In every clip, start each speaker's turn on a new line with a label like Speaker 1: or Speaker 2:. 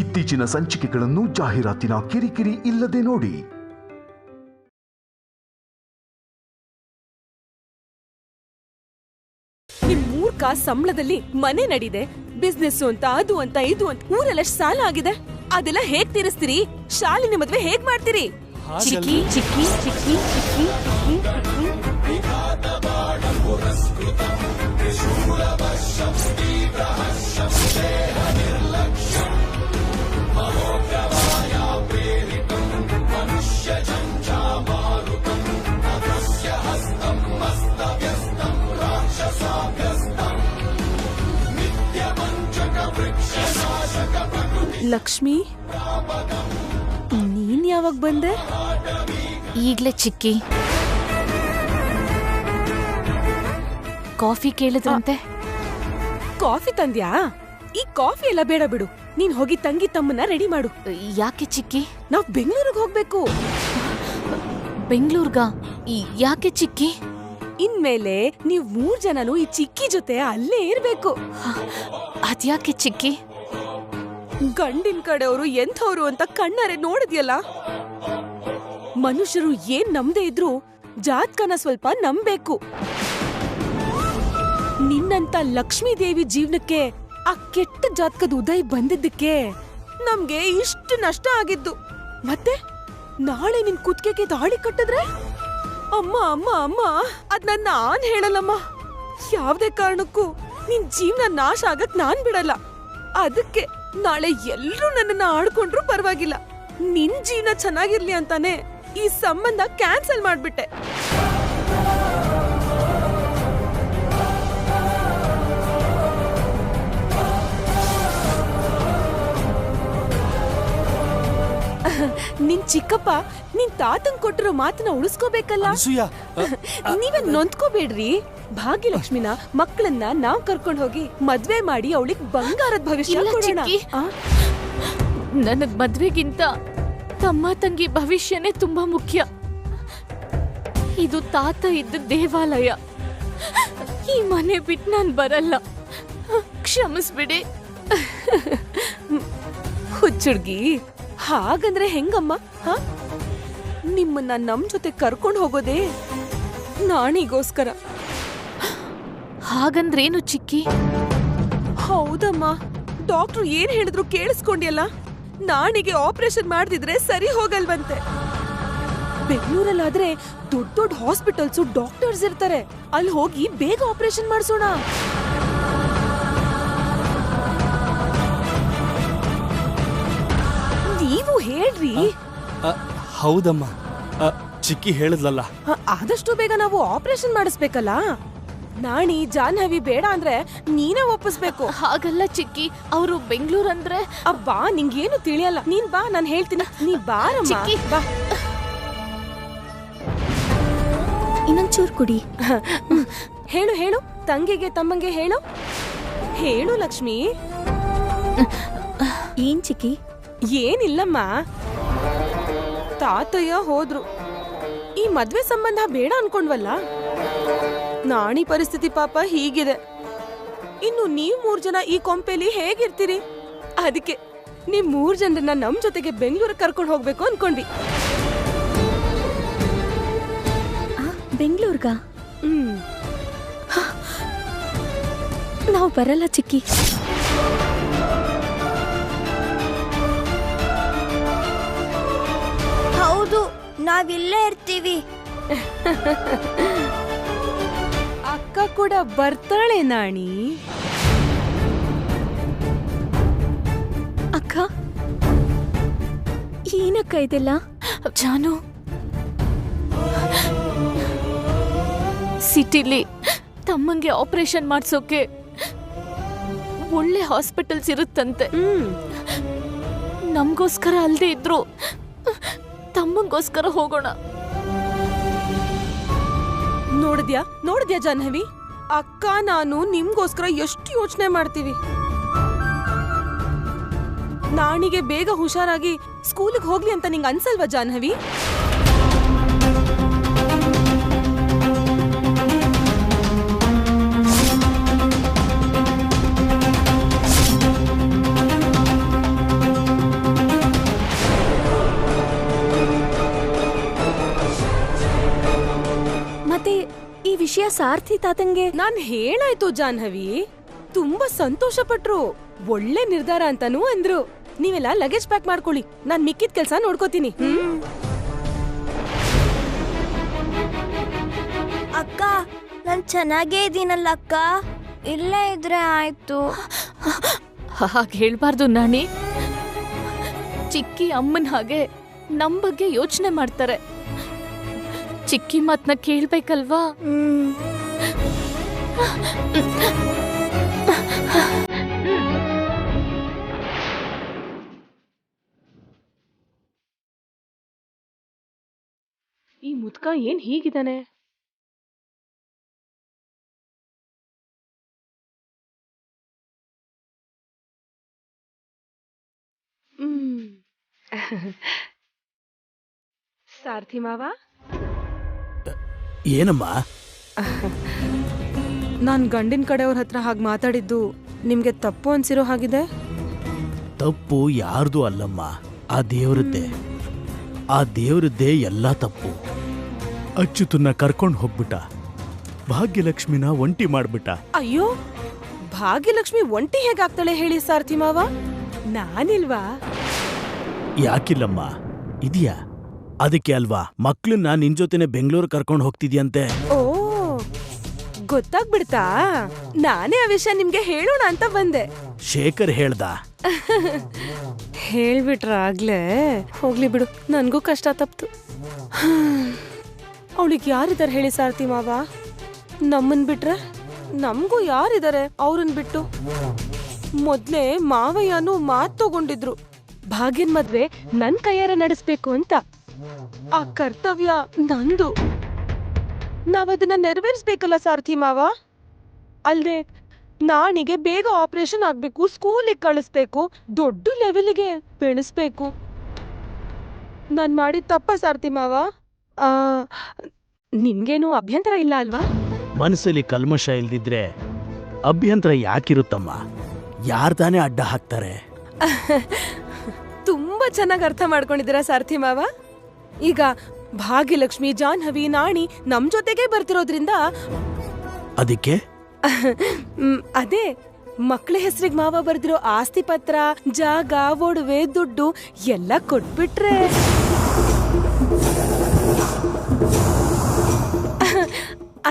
Speaker 1: ಇತ್ತೀಚಿನ ಸಂಚಿಕೆಗಳನ್ನು ಜಾಹೀರಾತಿನ ಕಿರಿಕಿರಿ ಇಲ್ಲದೆ ನೋಡಿ.
Speaker 2: ನಿಮ್ ಮೂರ್ಖ ಸಂಬಳದಲ್ಲಿ ಮನೆ ನಡಿದೆ, ಬಿಸ್ನೆಸ್ ಅಂತ ಅದು ಅಂತ ಇದು ಅಂತ ಊರೆಲ್ಲ ಸಾಲ ಆಗಿದೆ. ಅದೆಲ್ಲ ಹೇಗ್ ತೀರಿಸ್ತೀರಿ? ಶಾಲಿನಿ ಮದ್ವೆ ಹೇಗ್ ಮಾಡ್ತೀರಿ? ಚಿಕ್ಕಿ ಚಿಕ್ಕಿ ಚಿಕ್ಕಿ ಚಿಕ್ಕಿ ಲಕ್ಷ್ಮಿ, ನೀನ್ ಯಾವಾಗ ಬಂದೆ?
Speaker 3: ಈಗ್ಲೇ ಚಿಕ್ಕಿ. ಕಾಫಿ ಕೇಳಿದ್ರಂತೆ.
Speaker 2: ಕಾಫಿ ತಂದ್ಯಾ? ಈ ಕಾಫಿ ಎಲ್ಲ ಬೇಡ ಬಿಡು. ನೀನ್ ಹೋಗಿ ತಂಗಿ ತಮ್ಮನ್ನ ರೆಡಿ ಮಾಡು.
Speaker 3: ಯಾಕೆ ಚಿಕ್ಕಿ?
Speaker 2: ನಾವ್ ಬೆಂಗಳೂರಿಗೆ ಹೋಗ್ಬೇಕು.
Speaker 3: ಬೆಂಗಳೂರ್ಗ? ಯಾಕೆ ಚಿಕ್ಕಿ?
Speaker 2: ಇನ್ಮೇಲೆ ನೀವ್ 3 ಜನನು ಈ ಚಿಕ್ಕಿ ಜೊತೆ ಅಲ್ಲೇ ಇರ್ಬೇಕು.
Speaker 3: ಅದ್ಯಾಕೆ ಚಿಕ್ಕಿ?
Speaker 2: ಗಂಡಿನ ಕಡೆಯವರು ಎಂಥವ್ರು ಅಂತ ಕಣ್ಣಾರೆ ನೋಡಿದ್ಯಲ್ಲ. ಮನುಷ್ಯರು ಏನ್ ನಂಬದೇ ಇದ್ರು ಜಾತಕನ ಸ್ವಲ್ಪ ನಂಬೇಕು. ನಿನ್ನಂತ ಲಕ್ಷ್ಮೀ ದೇವಿ ಜೀವನಕ್ಕೆ ಆ ಕೆಟ್ಟ ಜಾತಕದ ಉದಯ ಬಂದಿದ್ದಕ್ಕೆ ನಮ್ಗೆ ಇಷ್ಟು ನಷ್ಟ ಆಗಿದ್ದು. ಮತ್ತೆ ನಾಳೆ ನಿನ್ ಕುತ್ತಿಗೆಗೆ ತಾಳಿ ಕಟ್ಟಿದ್ರೆ ಅಮ್ಮ ಅಮ್ಮ ಅಮ್ಮ ಅದ್ ನಾನ್ ಹೇಳಲ್ಲಮ್ಮ. ಯಾವ್ದೇ ಕಾರಣಕ್ಕೂ ನಿನ್ ಜೀವನ ನಾಶ ಆಗಕ್ ನಾನ್ ಬಿಡಲ್ಲ. ಅದಕ್ಕೆ ನಾಳೆ ಎಲ್ರೂ ನನ್ನನ್ನ ಆಡ್ಕೊಂಡ್ರು ಪರವಾಗಿಲ್ಲ, ನಿನ್ ಜೀವನ ಚೆನ್ನಾಗಿರ್ಲಿ ಅಂತಾನೆ ಈ ಸಂಬಂಧ ಕ್ಯಾನ್ಸಲ್ ಮಾಡ್ಬಿಟ್ಟೆ. ನಿನ್ ಚಿಕ್ಕಪ್ಪ ನಿನ್ ತಾತಂಗ್ ಕೊಟ್ಟಿರೋ ಮಾತನ್ನ ಉಳಿಸ್ಕೋಬೇಕಲ್ಲ. ನೀವೇ ನೊಂದ್ಕೋಬೇಡ್ರಿ. ಭಾಗ್ಯಲಕ್ಷ್ಮಿನ ಮಕ್ಕಳನ್ನ ನಾವ್ ಕರ್ಕೊಂಡ್ ಹೋಗಿ ಮದ್ವೆ ಮಾಡಿ ಅವಳಿಗೆ ಬಂಗಾರದ ಭವಿಷ್ಯ ಕೊಡೋಣ.
Speaker 3: ನನಗ್ ಮದ್ವೆಗಿಂತ ತಮ್ಮ ತಂಗಿ ಭವಿಷ್ಯನೇ ತುಂಬಾ ಮುಖ್ಯ. ಇದು ತಾತ ಇದ್ದ ದೇವಾಲಯ. ಈ ಮನೆ ಬಿಟ್ಟು ನಾನ್ ಬರಲ್ಲ. ಕ್ಷಮಿಸ್ಬಿಡಿ.
Speaker 2: ಹುಚ್ಚುಡ್ಗಿ, ಹಾಗಂದ್ರೆ ಹೆಂಗಮ್ಮ? ನಿಮ್ಮನ್ನ ನಮ್ ಜೊತೆ ಕರ್ಕೊಂಡ್ ಹೋಗೋದೇ ನಾಣಿಗೋಸ್ಕರ.
Speaker 3: ಹಾಗಂದ್ರೇನು ಚಿಕ್ಕಿ?
Speaker 2: ಹೌದಮ್ಮ, ಡಾಕ್ಟ್ರು ಏನ್ ಹೇಳಿದ್ರು ಕೇಳಿಸ್ಕೊಂಡ್ಯಲ್ಲ. ನಾಣಿಗೆ ಆಪರೇಷನ್ ಮಾಡ್ದಿದ್ರೆ ಸರಿ ಹೋಗಲ್ವಂತೆ. ಬೆಂಗಳೂರಲ್ಲಾದ್ರೆ ದೊಡ್ಡ ದೊಡ್ಡ ಹಾಸ್ಪಿಟಲ್ಸು ಡಾಕ್ಟರ್ಸ್ ಇರ್ತಾರೆ. ಅಲ್ಲಿ ಹೋಗಿ ಬೇಗ ಆಪರೇಷನ್ ಮಾಡ್ಸೋಣ. ನೀವು ಹೇಳ್ರಿ.
Speaker 4: ಹೌದಮ್ಮ, ಚಿಕ್ಕಿ ಹೇಳಿದ್ಲಲ್ಲ.
Speaker 2: ಆದಷ್ಟು ಬೇಗ ನಾವು ಆಪರೇಷನ್ ಮಾಡಿಸ್ಬೇಕಲ್ಲ. ನಾಣಿ ಜಾಹ್ನವಿ ಬೇಡ ಅಂದ್ರೆ ನೀನೇ ಒಪ್ಪಿಸ್ಬೇಕು.
Speaker 3: ಹಾಗಲ್ಲ ಚಿಕ್ಕಿ, ಅವರು ಬೆಂಗಳೂರು ಅಂದ್ರೆ.
Speaker 2: ಅಬ್ಬಾ, ನಿಂಗೇನು ತಿಳಿಯಲ್ಲ. ನೀನ್ ಬಾ, ನಾನ್ ಹೇಳ್ತೀನಿ. ನೀ ಬಾರಮ್ಮ.
Speaker 3: ಚಿಕ್ಕಿ
Speaker 2: ಬಾ.
Speaker 3: ಇನ್ನೊಂಚೂರು ಕುಡಿ.
Speaker 2: ಹೇಳು ಹೇಳು, ತಂಗಿಗೆ ತಮ್ಮಂಗೆ ಹೇಳು. ಹೇಳು ಲಕ್ಷ್ಮಿ.
Speaker 3: ಏನ್ ಚಿಕ್ಕಿ?
Speaker 2: ಏನಿಲ್ಲಮ್ಮ, ತಾತಯ್ಯ ಹೋದ್ರು. ಈ ಮದ್ವೆ ಸಂಬಂಧ ಬೇಡ ಅನ್ಕೊಂಡ್ವಲ್ಲ. ನಾಣಿ ಪರಿಸ್ಥಿತಿ ಪಾಪ ಹೀಗಿದೆ. ಇನ್ನು ನೀವ್ 3 ಜನ ಈ ಕೊಂಪೆಲಿ ಹೇಗಿರ್ತೀರಿ? ಅದಕ್ಕೆ ನೀವ್ 3 ಜನರನ್ನ ನಮ್ ಜೊತೆಗೆ ಬೆಂಗಳೂರು ಕರ್ಕೊಂಡು ಹೋಗ್ಬೇಕು ಅನ್ಕೊಂಡ್ವಿ.
Speaker 3: ಬೆಂಗಳೂರ್ಗ? ನಾವು ಬರಲ್ಲ ಚಿಕ್ಕಿ.
Speaker 5: ಹೌದು, ನಾವಿಲ್ಲೇ ಇರ್ತೀವಿ.
Speaker 2: ಅಕ್ಕ ಕೂಡ ಬರ್ತಾಳೆ ನಾಣಿ.
Speaker 3: ಅಕ್ಕ, ಏನಕ್ಕ ಇದೆಲ್ಲ? ಜಾನು, ಸಿಟಿಲಿ ತಮ್ಮಂಗೆ ಆಪರೇಷನ್ ಮಾಡ್ಸೋಕೆ ಒಳ್ಳೆ ಹಾಸ್ಪಿಟಲ್ಸ್ ಇರುತ್ತಂತೆ. ನಮ್ಗೋಸ್ಕರ ಅಲ್ದೇ ಇದ್ರು ತಮ್ಮಂಗೋಸ್ಕರ ಹೋಗೋಣ.
Speaker 2: ನೋಡಿದ್ಯಾ ಜಾಹ್ನವಿ, ಅಕ್ಕ ನಾನು ನಿಮ್ಗೋಸ್ಕರ ಎಷ್ಟು ಯೋಚನೆ ಮಾಡ್ತೀವಿ. ನಾಣಿಗೆ ಬೇಗ ಹುಷಾರಾಗಿ ಸ್ಕೂಲಿಗೆ ಹೋಗ್ಲಿ ಅಂತ ನಿಂಗೆ ಅನ್ಸಲ್ವಾ ಜಾಹ್ನವಿ?
Speaker 5: ಸಾರ್ಥಿ ತಾತಂಗೆ?
Speaker 2: ನಾನ್ ಹೇಳಾಯ್ತು ಜಾಹ್ನವಿ, ತುಂಬಾ ಸಂತೋಷ ಪಟ್ರು. ಒಳ್ಳೆ ನಿರ್ಧಾರ ಅಂತಾನೂ ಅಂದ್ರು. ನೀವೆಲ್ಲ ಲಗೇಜ್ ಪ್ಯಾಕ್ ಮಾಡ್ಕೊಳ್ಳಿ, ನಾನ್ ಮಿಕ್ಕಿದ ಕೆಲ್ಸ ನೋಡ್ಕೋತೀನಿ.
Speaker 5: ಅಕ್ಕ, ನಾನ್ ಚೆನ್ನಾಗೇ ಇದೀನಲ್ಲ ಅಕ್ಕ. ಇಲ್ಲೇ ಇದ್ರೆ ಆಯ್ತು.
Speaker 3: ಹಾಗೆ ಹೇಳ್ಬಾರ್ದು ನಾಣಿ. ಚಿಕ್ಕಿ ಅಮ್ಮನ ಹಾಗೆ ನಮ್ ಬಗ್ಗೆ ಯೋಚನೆ ಮಾಡ್ತಾರೆ. ಚಿಕ್ಕಿ ಮಾತ್ನ ಕೇಳ್ಬೇಕಲ್ವಾ?
Speaker 2: ಈ ಮುದ್ಕ ಏನ್ ಹೀಗಿದಾನೆ? ಸಾರ್ಥಿ ಮಾವ,
Speaker 4: ಏನಮ್ಮ?
Speaker 2: ನಾನ್ ಗಂಡಿನ ಕಡೆಯವ್ರ ಹತ್ರ ಹಾಗೆ ಮಾತಾಡಿದ್ದು ನಿಮ್ಗೆ ತಪ್ಪು ಅನ್ಸಿರೋ ಹಾಗಿದೆ?
Speaker 4: ತಪ್ಪು ಯಾರ್ದು ಅಲ್ಲಮ್ಮ, ಆ ದೇವರದ್ದೇ. ಆ ದೇವರದ್ದೇ ಎಲ್ಲ ತಪ್ಪು. ಅಚ್ಯುತನ್ನ ಕರ್ಕೊಂಡು ಹೋಗ್ಬಿಟ್ಟ, ಭಾಗ್ಯಲಕ್ಷ್ಮಿನ ಒಂಟಿ ಮಾಡ್ಬಿಟ್ಟ.
Speaker 2: ಅಯ್ಯೋ, ಭಾಗ್ಯಲಕ್ಷ್ಮಿ ಒಂಟಿ ಹೇಗಾಗ್ತಾಳೆ ಹೇಳಿ ಸಾರ್ಥಿ ಮಾವ? ನಾನಿಲ್ವಾ?
Speaker 4: ಯಾಕಿಲ್ಲಮ್ಮ, ಇದೆಯಾ? ಅದಕ್ಕೆ ಅಲ್ವಾ ಮಕ್ಳನ್ನ ನಿನ್ ಜೊತೆನೆ ಬೆಂಗಳೂರು ಕರ್ಕೊಂಡು ಹೋಗ್ತಿದ್ಯಂತೆ.
Speaker 2: ಓ, ಗೊತ್ತಾಗ್ಬಿಡ್ತಾ? ನಾನೇ ಆ ವಿಷಯ ನಿಮ್ಗೆ ಹೇಳೋಣ ಅಂತ ಬಂದೆ.
Speaker 4: ಶೇಖರ್ ಹೇಳ್ದ.
Speaker 2: ಹೇಳ್ಬಿಟ್ರ ಆಗ್ಲೇ? ಹೋಗ್ಲಿ ಬಿಡು, ನನ್ಗೂ ಕಷ್ಟ ತಪ್ತು. ಅವಳಿಗೆ ಯಾರಿದಾರೆ ಹೇಳಿ ಸಾರ್ಥಿ ಮಾವ? ನಮ್ಮನ್ ಬಿಟ್ರೆ ನಮ್ಗೂ ಯಾರಿದಾರೆ ಅವ್ರನ್ ಬಿಟ್ಟು? ಮೊದ್ಲೇ ಮಾವಯ್ಯನೂ ಮಾತ್ ತಗೊಂಡಿದ್ರು, ಭಾಗ್ಯನ್ ಮದ್ವೆ ನನ್ ಕೈಯಾರ ನಡೆಸ್ಬೇಕು ಅಂತ. ಆ ಕರ್ತವ್ಯ ನಂದು, ನಾವದನ್ನ ನೆರವೇರಿಸ್ಬೇಕಲ್ಲ ಸಾರ್ಥಿ ಮಾವ. ಅಲ್ದೆ ನಾಣಿಗೆ ಬೇಗ ಆಪರೇಷನ್ ಆಗ್ಬೇಕು, ಸ್ಕೂಲಿಗೆ ಕಳಿಸ್ಬೇಕು, ದೊಡ್ಡ ಲೆವೆಲ್ಗೆ ಬೆಳೆಸ್ಬೇಕು. ನಾನ್ ಮಾಡಿದ ತಪ್ಪ ಸಾರ್ಥಿ ಮಾವ? ನಿನ್ಗೇನು ಅಭ್ಯಂತರ ಇಲ್ಲ ಅಲ್ವಾ?
Speaker 4: ಮನಸ್ಸಲ್ಲಿ ಕಲ್ಮಶ ಇಲ್ದಿದ್ರೆ ಅಭ್ಯಂತರ ಯಾಕಿರುತ್ತಮ್ಮ? ಯಾರ್ದಾನೆ ಅಡ್ಡ ಹಾಕ್ತಾರೆ?
Speaker 2: ತುಂಬಾ ಚೆನ್ನಾಗಿ ಅರ್ಥ ಮಾಡ್ಕೊಂಡಿದ್ದೀರಾ ಸಾರ್ಥಿ ಮಾವ. ಈಗ ಭಾಗ್ಯಲಕ್ಷ್ಮಿ, ಜಾಹ್ನವಿ, ನಾಣಿ ನಮ್ ಜೊತೆಗೆ ಬರ್ತಿರೋದ್ರಿಂದ
Speaker 4: ಅದಕ್ಕೆ
Speaker 2: ಅದೇ ಮಕ್ಳ ಹೆಸ್ರಿಗೆ ಮಾವ ಬರ್ದಿರೋ ಆಸ್ತಿ ಪತ್ರ, ಜಾಗ, ಒಡವೆ, ದುಡ್ಡು ಎಲ್ಲ ಕೊಟ್ಬಿಟ್ರೆ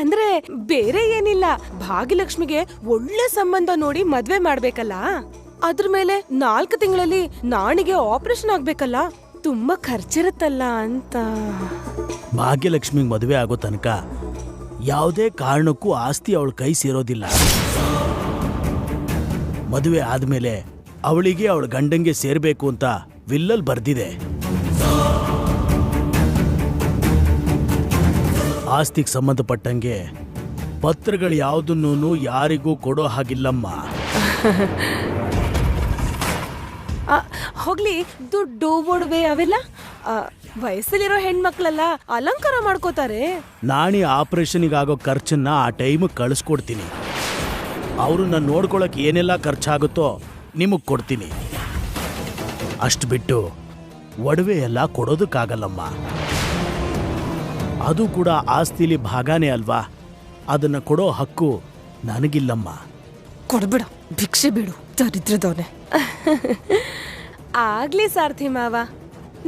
Speaker 2: ಅಂದ್ರೆ ಬೇರೆ ಏನಿಲ್ಲ, ಭಾಗ್ಯಲಕ್ಷ್ಮಿಗೆ ಒಳ್ಳೆ ಸಂಬಂಧ ನೋಡಿ ಮದ್ವೆ ಮಾಡ್ಬೇಕಲ್ಲ. ಅದ್ರ ಮೇಲೆ 4 ತಿಂಗಳಲ್ಲಿ ನಾಣಿಗೆ ಆಪರೇಷನ್ ಆಗ್ಬೇಕಲ್ಲ, ತುಂಬಾ ಖರ್ಚಿರುತ್ತಲ್ಲ ಅಂತ.
Speaker 4: ಭಾಗ್ಯಲಕ್ಷ್ಮಿಗೆ ಮದುವೆ ಆಗೋ ತನಕ ಯಾವುದೇ ಕಾರಣಕ್ಕೂ ಆಸ್ತಿ ಅವಳ ಕೈ ಸೇರೋದಿಲ್ಲ. ಮದುವೆ ಆದ್ಮೇಲೆ ಅವಳಿಗೆ ಅವಳ ಗಂಡಂಗೆ ಸೇರ್ಬೇಕು ಅಂತ ವಿಲ್ಲಲ್ ಬರ್ದಿದೆ. ಆಸ್ತಿಗೆ ಸಂಬಂಧಪಟ್ಟಂಗೆ ಪತ್ರಗಳು ಯಾವುದನ್ನೂ ಯಾರಿಗೂ ಕೊಡೋ ಹಾಗಿಲ್ಲಮ್ಮ.
Speaker 2: ಹೋಗ್ಲಿ, ದುಡ್ಡು, ಒಡವೆ ಅವೆಲ್ಲ ವಯಸ್ಸಲ್ಲಿರೋ ಹೆಣ್ಮಕ್ಳೆಲ್ಲ ಅಲಂಕಾರ ಮಾಡ್ಕೋತಾರೆ.
Speaker 4: ನಾಣಿ ಆಪರೇಷನ್ಗಾಗೋ ಖರ್ಚನ್ನ ಆ ಟೈಮಿಗೆ ಕಳಿಸ್ಕೊಡ್ತೀನಿ. ಅವ್ರನ್ನ ನೋಡ್ಕೊಳಕ್ ಏನೆಲ್ಲ ಖರ್ಚಾಗುತ್ತೋ ನಿಮಗ್ ಕೊಡ್ತೀನಿ. ಅಷ್ಟು ಬಿಟ್ಟು ಒಡವೆ ಎಲ್ಲ ಕೊಡೋದಕ್ಕಾಗಲ್ಲಮ್ಮ. ಅದು ಕೂಡ ಆಸ್ತಿಲಿ ಭಾಗಾನೇ ಅಲ್ವಾ, ಅದನ್ನ ಕೊಡೋ ಹಕ್ಕು ನನಗಿಲ್ಲಮ್ಮ.
Speaker 2: ಕೊಡ್ಬಿಡ, ಭಿಕ್ಷೆ ಬಿಡು, ದರಿದ್ರದವನೆ. ಆಗ್ಲಿ ಸಾರ್ಥಿ ಮಾವ,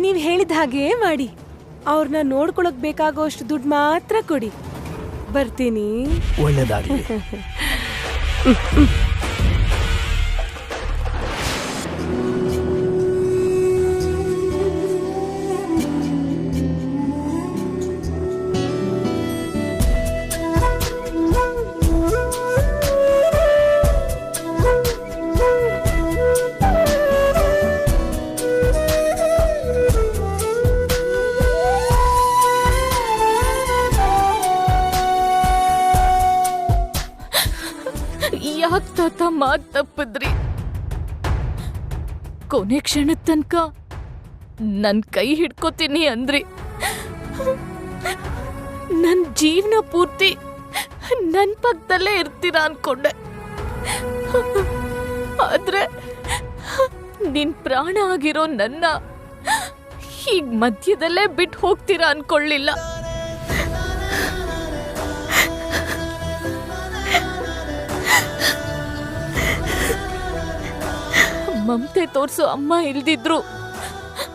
Speaker 2: ನೀವ್ ಹೇಳಿದ ಹಾಗೇ ಮಾಡಿ. ಅವ್ರನ್ನ ನೋಡ್ಕೊಳಕ್ ಬೇಕಾಗೋ ಅಷ್ಟು ದುಡ್ಡು ಮಾತ್ರ ಕೊಡಿ. ಬರ್ತೀನಿ.
Speaker 4: ಒಳ್ಳೇದಾಗಲಿ.
Speaker 3: ಯಾಕ್ ತಾತ ಮಾತ್ ತಪ್ಪಿದ್ರಿ? ಕೊನೆ ಕ್ಷಣದ ತನಕ ನನ್ ಕೈ ಹಿಡ್ಕೋತೀನಿ ಅಂದ್ರಿ. ನನ್ ಜೀವನ ಪೂರ್ತಿ ನನ್ ಪಕ್ಕದಲ್ಲೇ ಇರ್ತೀರಾ ಅನ್ಕೊಂಡೆ. ಆದ್ರೆ ನಿನ್ ಪ್ರಾಣ ಆಗಿರೋ ನನ್ನ ಹೀಗ್ ಮಧ್ಯದಲ್ಲೇ ಬಿಟ್ಟು ಹೋಗ್ತೀರಾ ಅನ್ಕೊಳ್ಳಿಲ್ಲ. ಮಮತೆ ತೋರ್ಸೋ ಅಮ್ಮ ಇಲ್ದಿದ್ರು,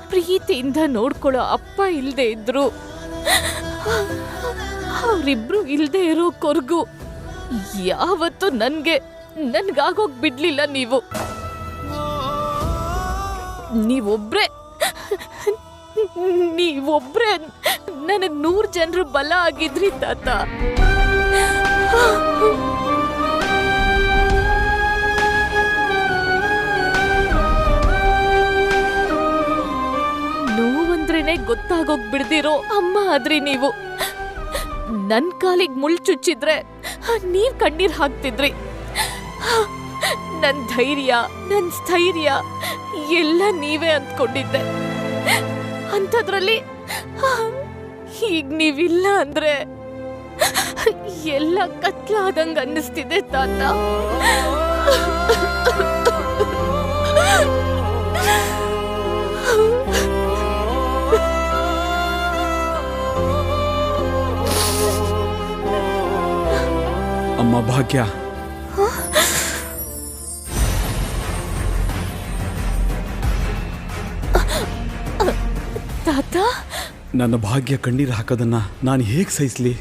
Speaker 3: ಪ್ರೀತಿಯಿಂದ ನೋಡ್ಕೊಳ್ಳೋ ಅಪ್ಪ ಇಲ್ದೇ ಇದ್ರು, ಅವರಿಬ್ರು ಇಲ್ದೇ ಇರೋ ಕೊರ್ಗು ಯಾವತ್ತೂ ನನ್ಗಾಗೋಗ್ ಬಿಡ್ಲಿಲ್ಲ. ನೀವೊಬ್ರೆ ನನಗ್ 100 ಜನರು ಬಲ ಆಗಿದ್ರಿ ತಾತ. ನೋವಂದ್ರೇನೆ ಗೊತ್ತಾಗೋಗ್ ಬಿಡ್ದಿರೋ ಅಮ್ಮ ಆದ್ರಿ ನೀವು. ನನ್ ಕಾಲಿಗೆ ಮುಳ್ ಚುಚ್ಚಿದ್ರೆ ನೀವ್ ಕಣ್ಣೀರ್ ಹಾಕ್ತಿದ್ರಿ. ನನ್ ಧೈರ್ಯ, ನನ್ ಸ್ಥೈರ್ಯ ಎಲ್ಲ ನೀವೇ ಅಂದ್ಕೊಂಡಿದ್ದೆ. ಅಂಥದ್ರಲ್ಲಿ ಈಗ ನೀವಿಲ್ಲ ಅಂದ್ರೆ ಎಲ್ಲ ಕತ್ಲಾದಂಗ ಅನ್ನಿಸ್ತಿದೆ ತಾತ.
Speaker 6: ಅಮ್ಮ ಭಾಗ್ಯ,
Speaker 3: ತಾತ,
Speaker 6: ನನ್ನ ಭಾಗ್ಯ ಕಣ್ಣೀರು ಹಾಕೋದನ್ನ ನಾನು ಹೇಗೆ ಸಹಿಸ್ಲಿ?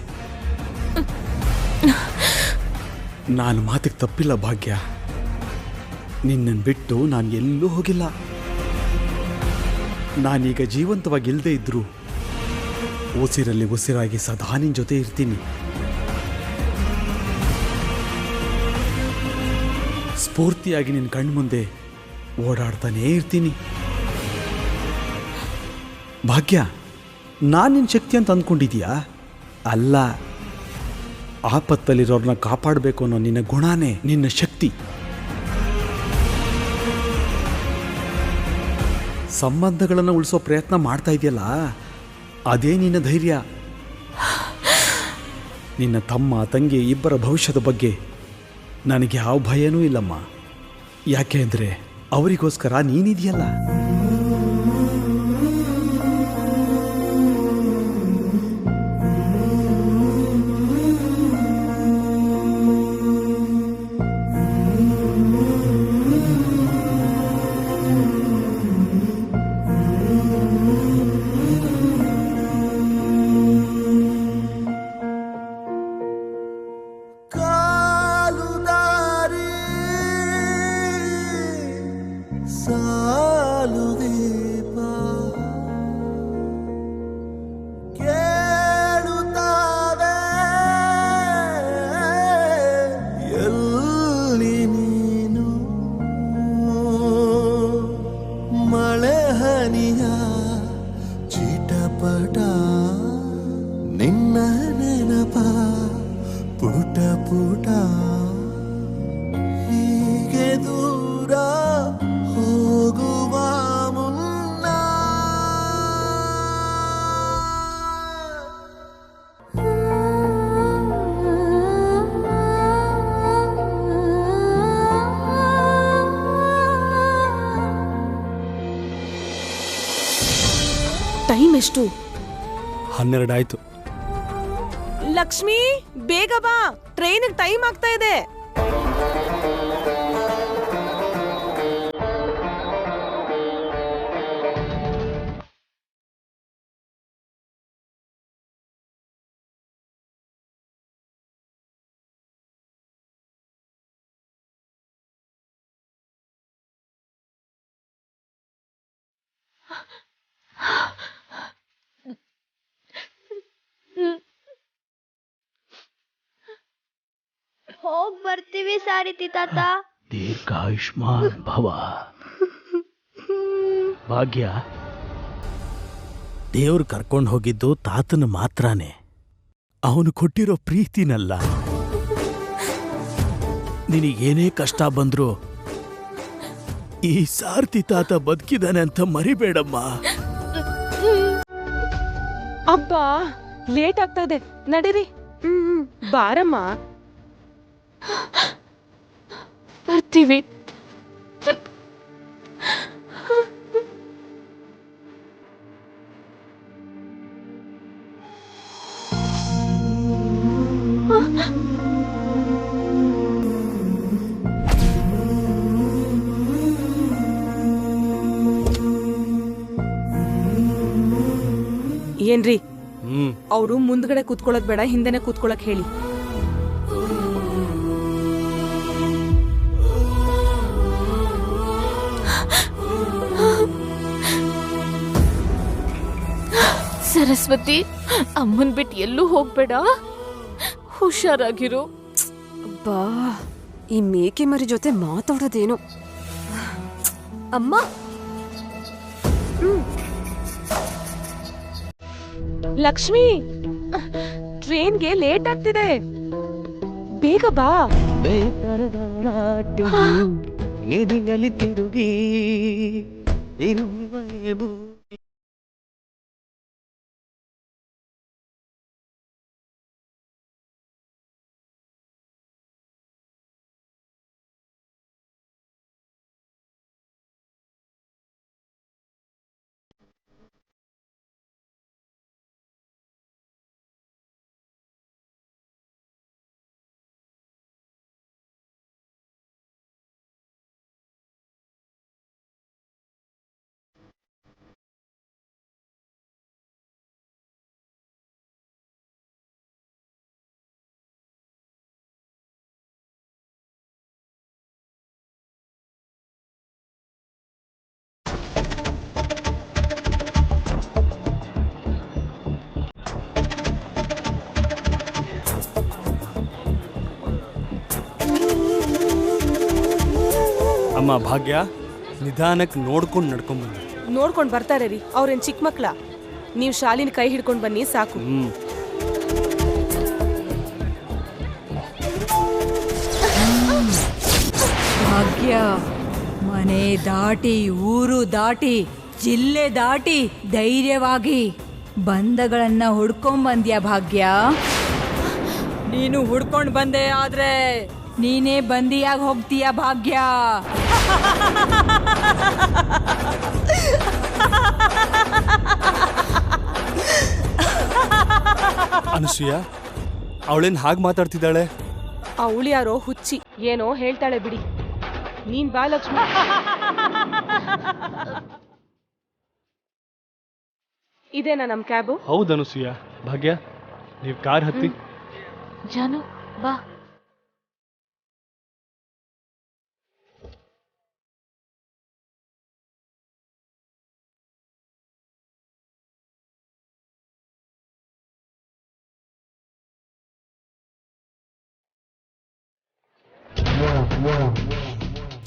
Speaker 6: ನಾನು ಮಾತಿಗೆ ತಪ್ಪಿಲ್ಲ ಭಾಗ್ಯ. ನಿನ್ನನ್ನು ಬಿಟ್ಟು ನಾನು ಎಲ್ಲೂ ಹೋಗಿಲ್ಲ. ನಾನೀಗ ಜೀವಂತವಾಗಿ ಇಲ್ಲದೆ ಇದ್ರು ಉಸಿರಲ್ಲಿ ಉಸಿರಾಗಿ ಸದಾ ನಿನ್ನ ಜೊತೆ ಇರ್ತೀನಿ. ಸ್ಫೂರ್ತಿಯಾಗಿ ನಿನ್ನ ಕಣ್ಮುಂದೆ ಓಡಾಡ್ತಾನೇ ಇರ್ತೀನಿ. ಭಾಗ್ಯ, ನಾನು ನಿನ್ನ ಶಕ್ತಿ ಅಂತ ಅಂದ್ಕೊಂಡಿದೀಯಾ? ಅಲ್ಲ, ಆಪತ್ತಲ್ಲಿರೋರನ್ನ ಕಾಪಾಡಬೇಕು ಅನ್ನೋ ನಿನ್ನ ಗುಣನೇ ನಿನ್ನ ಶಕ್ತಿ. ಸಂಬಂಧಗಳನ್ನು ಉಳಿಸೋ ಪ್ರಯತ್ನ ಮಾಡ್ತಾ ಇದೆಯಲ್ಲ, ಅದೇ ನಿನ್ನ ಧೈರ್ಯ. ನಿನ್ನ ತಮ್ಮ ತಂಗಿ ಇಬ್ಬರ ಭವಿಷ್ಯದ ಬಗ್ಗೆ ನನಗೆ ಯಾವ ಭಯನೂ ಇಲ್ಲಮ್ಮ. ಯಾಕೆ ಅಂದರೆ ಅವರಿಗೋಸ್ಕರ ನೀನಿದೆಯಲ್ಲ.
Speaker 2: ಟೈಮ್ ಎಷ್ಟು?
Speaker 6: 12 ಆಯ್ತು.
Speaker 2: ಲಕ್ಷ್ಮಿ, ಬೇಗ ಬಾ, ಟ್ರೈನಿಗೆ ಟೈಮ್ ಆಗ್ತಾ ಇದೆ.
Speaker 5: ಹೋಗ್ ಬರ್ತೀವಿ ಸಾರಿತಿ ತಾತ.
Speaker 4: ದೀರ್ಘಾಯುಷ್ಮಾನ್ ಭವ. ಭಾಗ್ಯ, ದೇವ್ರು ಕರ್ಕೊಂಡು ಹೋಗಿದ್ದು ತಾತನ ಮಾತ್ರನೇ, ಅವನು ಕೊಟ್ಟಿರೋ ಪ್ರೀತಿನಲ್ಲ. ನಿನಗೇನೇ ಕಷ್ಟ ಬಂದ್ರು ಈ ಸಾರ್ತಿ ತಾತ ಬದುಕಿದಾನೆ ಅಂತ ಮರಿಬೇಡಮ್ಮ.
Speaker 2: ಅಬ್ಬಾ, ಲೇಟ್ ಆಗ್ತಾ ಇದೆ, ನಡೀರಿ. ಬಾರಮ್ಮ.
Speaker 3: ಬರ್ತೀವಿ.
Speaker 2: ಏನ್ರಿ
Speaker 4: ಹ್ಮ್
Speaker 2: ಅವರು ಮುಂದ್ಗಡೆ ಕೂತ್ಕೊಳ್ಳೋದ್ ಬೇಡ, ಹಿಂದೆನೆ ಕೂತ್ಕೊಳ್ಳಕ್ ಹೇಳಿ.
Speaker 3: ಸರಸ್ವತಿ, ಅಮ್ಮನ್ ಬಿಟ್ಟು ಎಲ್ಲೂ ಹೋಗ್ಬೇಡ, ಹುಷಾರಾಗಿರು.
Speaker 7: ಬಾ, ಈ ಮೇಕೆ ಮರಿ ಜೊತೆ ಮಾತಾಡೋದೇನು. ಅಮ್ಮ,
Speaker 2: ಲಕ್ಷ್ಮಿ, ಟ್ರೈನ್ಗೆ ಲೇಟ್ ಆಗ್ತಿದೆ, ಬೇಗ ಬಾ.
Speaker 4: ಅಮ್ಮ ಭಾಗ್ಯ, ನಿಧಾನಕ್ಕೆ ನೋಡ್ಕೊಂಡು ನಡ್ಕೊಂಡ್ಬಂದು.
Speaker 2: ನೋಡ್ಕೊಂಡ್ ಬರ್ತಾರೆ ರೀ, ಅವ್ರೇನ್ ಚಿಕ್ಕ ಮಕ್ಳ. ನೀವ್ ಶಾಲಿನ ಕೈ ಹಿಡ್ಕೊಂಡ್ ಬನ್ನಿ ಸಾಕು.
Speaker 8: ಭಾಗ್ಯ, ಮನೆ ದಾಟಿ, ಊರು ದಾಟಿ, ಜಿಲ್ಲೆ ದಾಟಿ ಧೈರ್ಯವಾಗಿ ಬಂಧಗಳನ್ನ ಹುಡ್ಕೊಂಡ್ ಭಾಗ್ಯ. ನೀನು ಹುಡ್ಕೊಂಡ್ ಬಂದೆ ಆದ್ರೆ ನೀನೇ ಬಂದಿಯಾಗಿ ಹೋಗ್ತೀಯ ಭಾಗ್ಯ.
Speaker 4: ಅನಸೂಯ, ಅವಳೇನ್ ಹಾಗೆ ಮಾತಾಡ್ತಿದ್ದಾಳೆ?
Speaker 2: ಅವಳು ಯಾರೋ ಹುಚ್ಚಿ, ಏನೋ ಹೇಳ್ತಾಳೆ ಬಿಡಿ. ನೀನ್ ಬಾ ಲಕ್ಷ್ಮಿ. ಇದೇನಾ ನಮ್ ಕ್ಯಾಬು?
Speaker 4: ಹೌದು ಅನಸೂಯ. ಭಾಗ್ಯ, ನೀವು ಕಾರ್ ಹತ್ತಿ.
Speaker 3: ಜಾನು ಬಾ.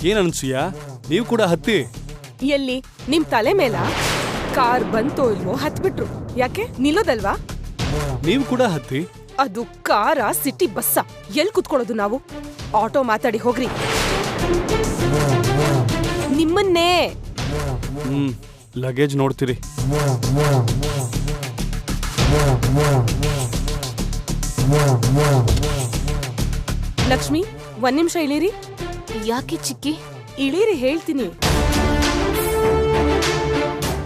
Speaker 4: ಏನ್ ಅನಸೂಯ, ನೀವು ಕೂಡ ಹತ್ತಿ.
Speaker 2: ಎಲ್ಲಿ? ನಿಮ್ ತಲೆ ಮೇಲ? ಕಾರ್ ಬಂತೋ ಇಲ್ವೋ ಹತ್ಬಿಟ್ರು. ಯಾಕೆ ನಿಲ್ಲೋದಲ್ವಾ?
Speaker 4: ನೀವು ಕೂಡ ಹತ್ತಿ.
Speaker 2: ಅದು ಕಾರ, ಸಿಟಿ ಬಸ್ಸ? ಎಲ್ ಕುತ್ಕೊಳ್ಳೋದು ನಾವು? ಆಟೋ ಮಾತಾಡಿ ಹೋಗ್ರಿ. ನಿಮ್ಮನ್ನೇ.
Speaker 4: ಲಗೇಜ್ ನೋಡ್ತೀರಿ.
Speaker 2: ಲಕ್ಷ್ಮಿ, ಒಂದ್ ನಿಮಿಷ ಇಳೀರಿ.
Speaker 3: ಯಾಕೆ ಚಿಕ್ಕಿ?
Speaker 2: ಇಳೀರಿ, ಹೇಳ್ತೀನಿ.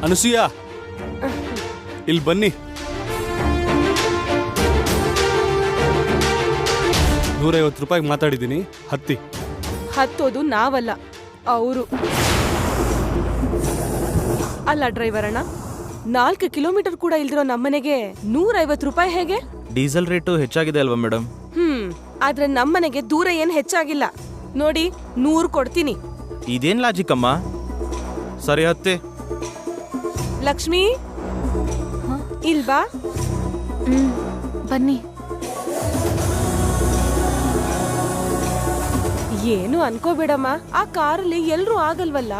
Speaker 4: ಅನಸೂಯ, ಇಲ್ಲಿ ಬನ್ನಿ. 150 ರೂಪಾಯಿಗೆ ಮಾತಾಡಿದ್ದೀನಿ, ಹತ್ತಿ.
Speaker 2: ಹತ್ತೋದು ನಾವಲ್ಲ, ಅವರು. ಅಲ್ಲ ಡ್ರೈವರ್ ಅಣ್ಣ, 4 ಕಿಲೋಮೀಟರ್ ಕೂಡ ಇಲ್ದಿರೋ ನಮ್ಮನೆಗೆ 150 ರೂಪಾಯಿ ಹೇಗೆ?
Speaker 9: ಡೀಸೆಲ್ ರೇಟು ಹೆಚ್ಚಾಗಿದೆ ಅಲ್ವಾ ಮೇಡಮ್?
Speaker 2: ಆದ್ರೆ ನಮ್ಮನೆಗೆ ದೂರ ಏನ್ ಹೆಚ್ಚಾಗಿಲ್ಲ ನೋಡಿ. 100 ಕೊಡ್ತೀನಿ.
Speaker 9: ಇದೇನ್ ಲಾಜಿಕ್ ಅಮ್ಮ? ಸರಿ ಹತ್ತೆ.
Speaker 2: ಲಕ್ಷ್ಮಿ, ಇಲ್ಬಾ.
Speaker 3: ಬನ್ನಿ.
Speaker 2: ಏನು ಅನ್ಕೋಬೇಡಮ್ಮ, ಆ ಕಾರಲ್ಲಿ ಎಲ್ರೂ ಆಗಲ್ವಲ್ಲ.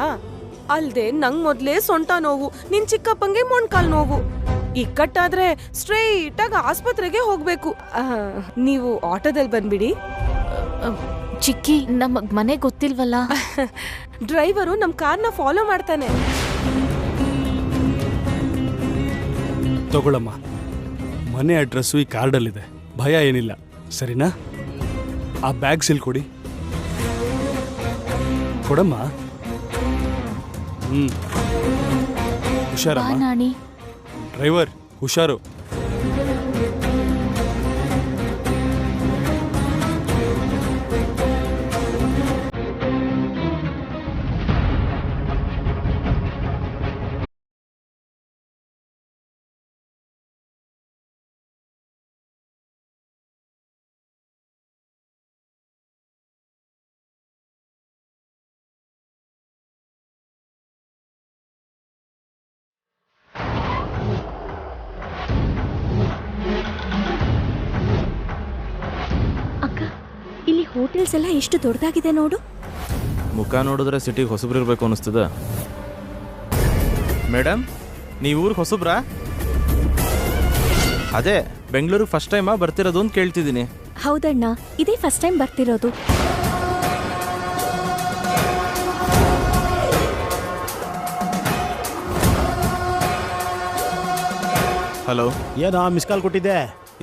Speaker 2: ಅಲ್ದೆ ನಂಗ್ ಮೊದ್ಲೇ ಸೊಂಟ ನೋವು, ನಿನ್ ಚಿಕ್ಕಪ್ಪಂಗೆ ಮೊಣ್ಕಾಲ್ ನೋವು. ಇಕ್ಕಟ್ಟಾದ್ರೆ ಸ್ಟ್ರೈಟ್ ಆಗಿ ಆಸ್ಪತ್ರೆಗೆ ಹೋಗ್ಬೇಕು. ನೀವು ಆಟೋದಲ್ಲಿ ಬಂದ್ಬಿಡಿ.
Speaker 3: ಚಿಕ್ಕಿ, ನಮಗ್ ಮನೆ ಗೊತ್ತಿಲ್ವಲ್ಲ.
Speaker 2: ಡ್ರೈವರು ನಮ್ ಕಾರ್ನ ಫಾಲೋ ಮಾಡ್ತಾನೆ.
Speaker 4: ತಗೊಳಮ್ಮ, ಮನೆ ಅಡ್ರೆಸ್ಸು ಈ ಕಾರ್ಡಲ್ಲಿದೆ, ಭಯ ಏನಿಲ್ಲ, ಸರಿನಾ? ಆ ಬ್ಯಾಗ್ ಸಿಲ್ ಕೊಡಿ. ಕೊಡಮ್ಮ. ಹುಷಾರಮ್ಮ.
Speaker 3: ನಾಣಿ.
Speaker 4: ಡ್ರೈವರ್ ಹುಷಾರು.
Speaker 5: ಹೋಟೆಲ್ಸ್ ಎಲ್ಲ ಎಷ್ಟು ದೊಡ್ಡದಾಗಿದೆ ನೋಡು.
Speaker 9: ಮುಖ ನೋಡಿದ್ರೆ ಸಿಟಿಗೆ ಹೊಸಬ್ರಿರ್ಬೇಕು ಅನಿಸ್ತದ. ಮೇಡಮ್, ನೀವು ಊರಿಗೆ ಹೊಸಬ್ರಾ? ಅದೇ ಬೆಂಗಳೂರಿಗೆ ಫಸ್ಟ್ ಟೈಮಾ ಬರ್ತಿರೋದು ಅಂತ ಕೇಳ್ತಿದ್ದೀನಿ.
Speaker 5: ಹೌದಣ್ಣ, ಇದೇ ಫಸ್ಟ್ ಟೈಮ್ ಬರ್ತಿರೋದು.
Speaker 9: ಹಲೋ,
Speaker 4: ಏನೋ ಮಿಸ್ ಕಾಲ್ ಕೊಟ್ಟಿದ್ದೆ?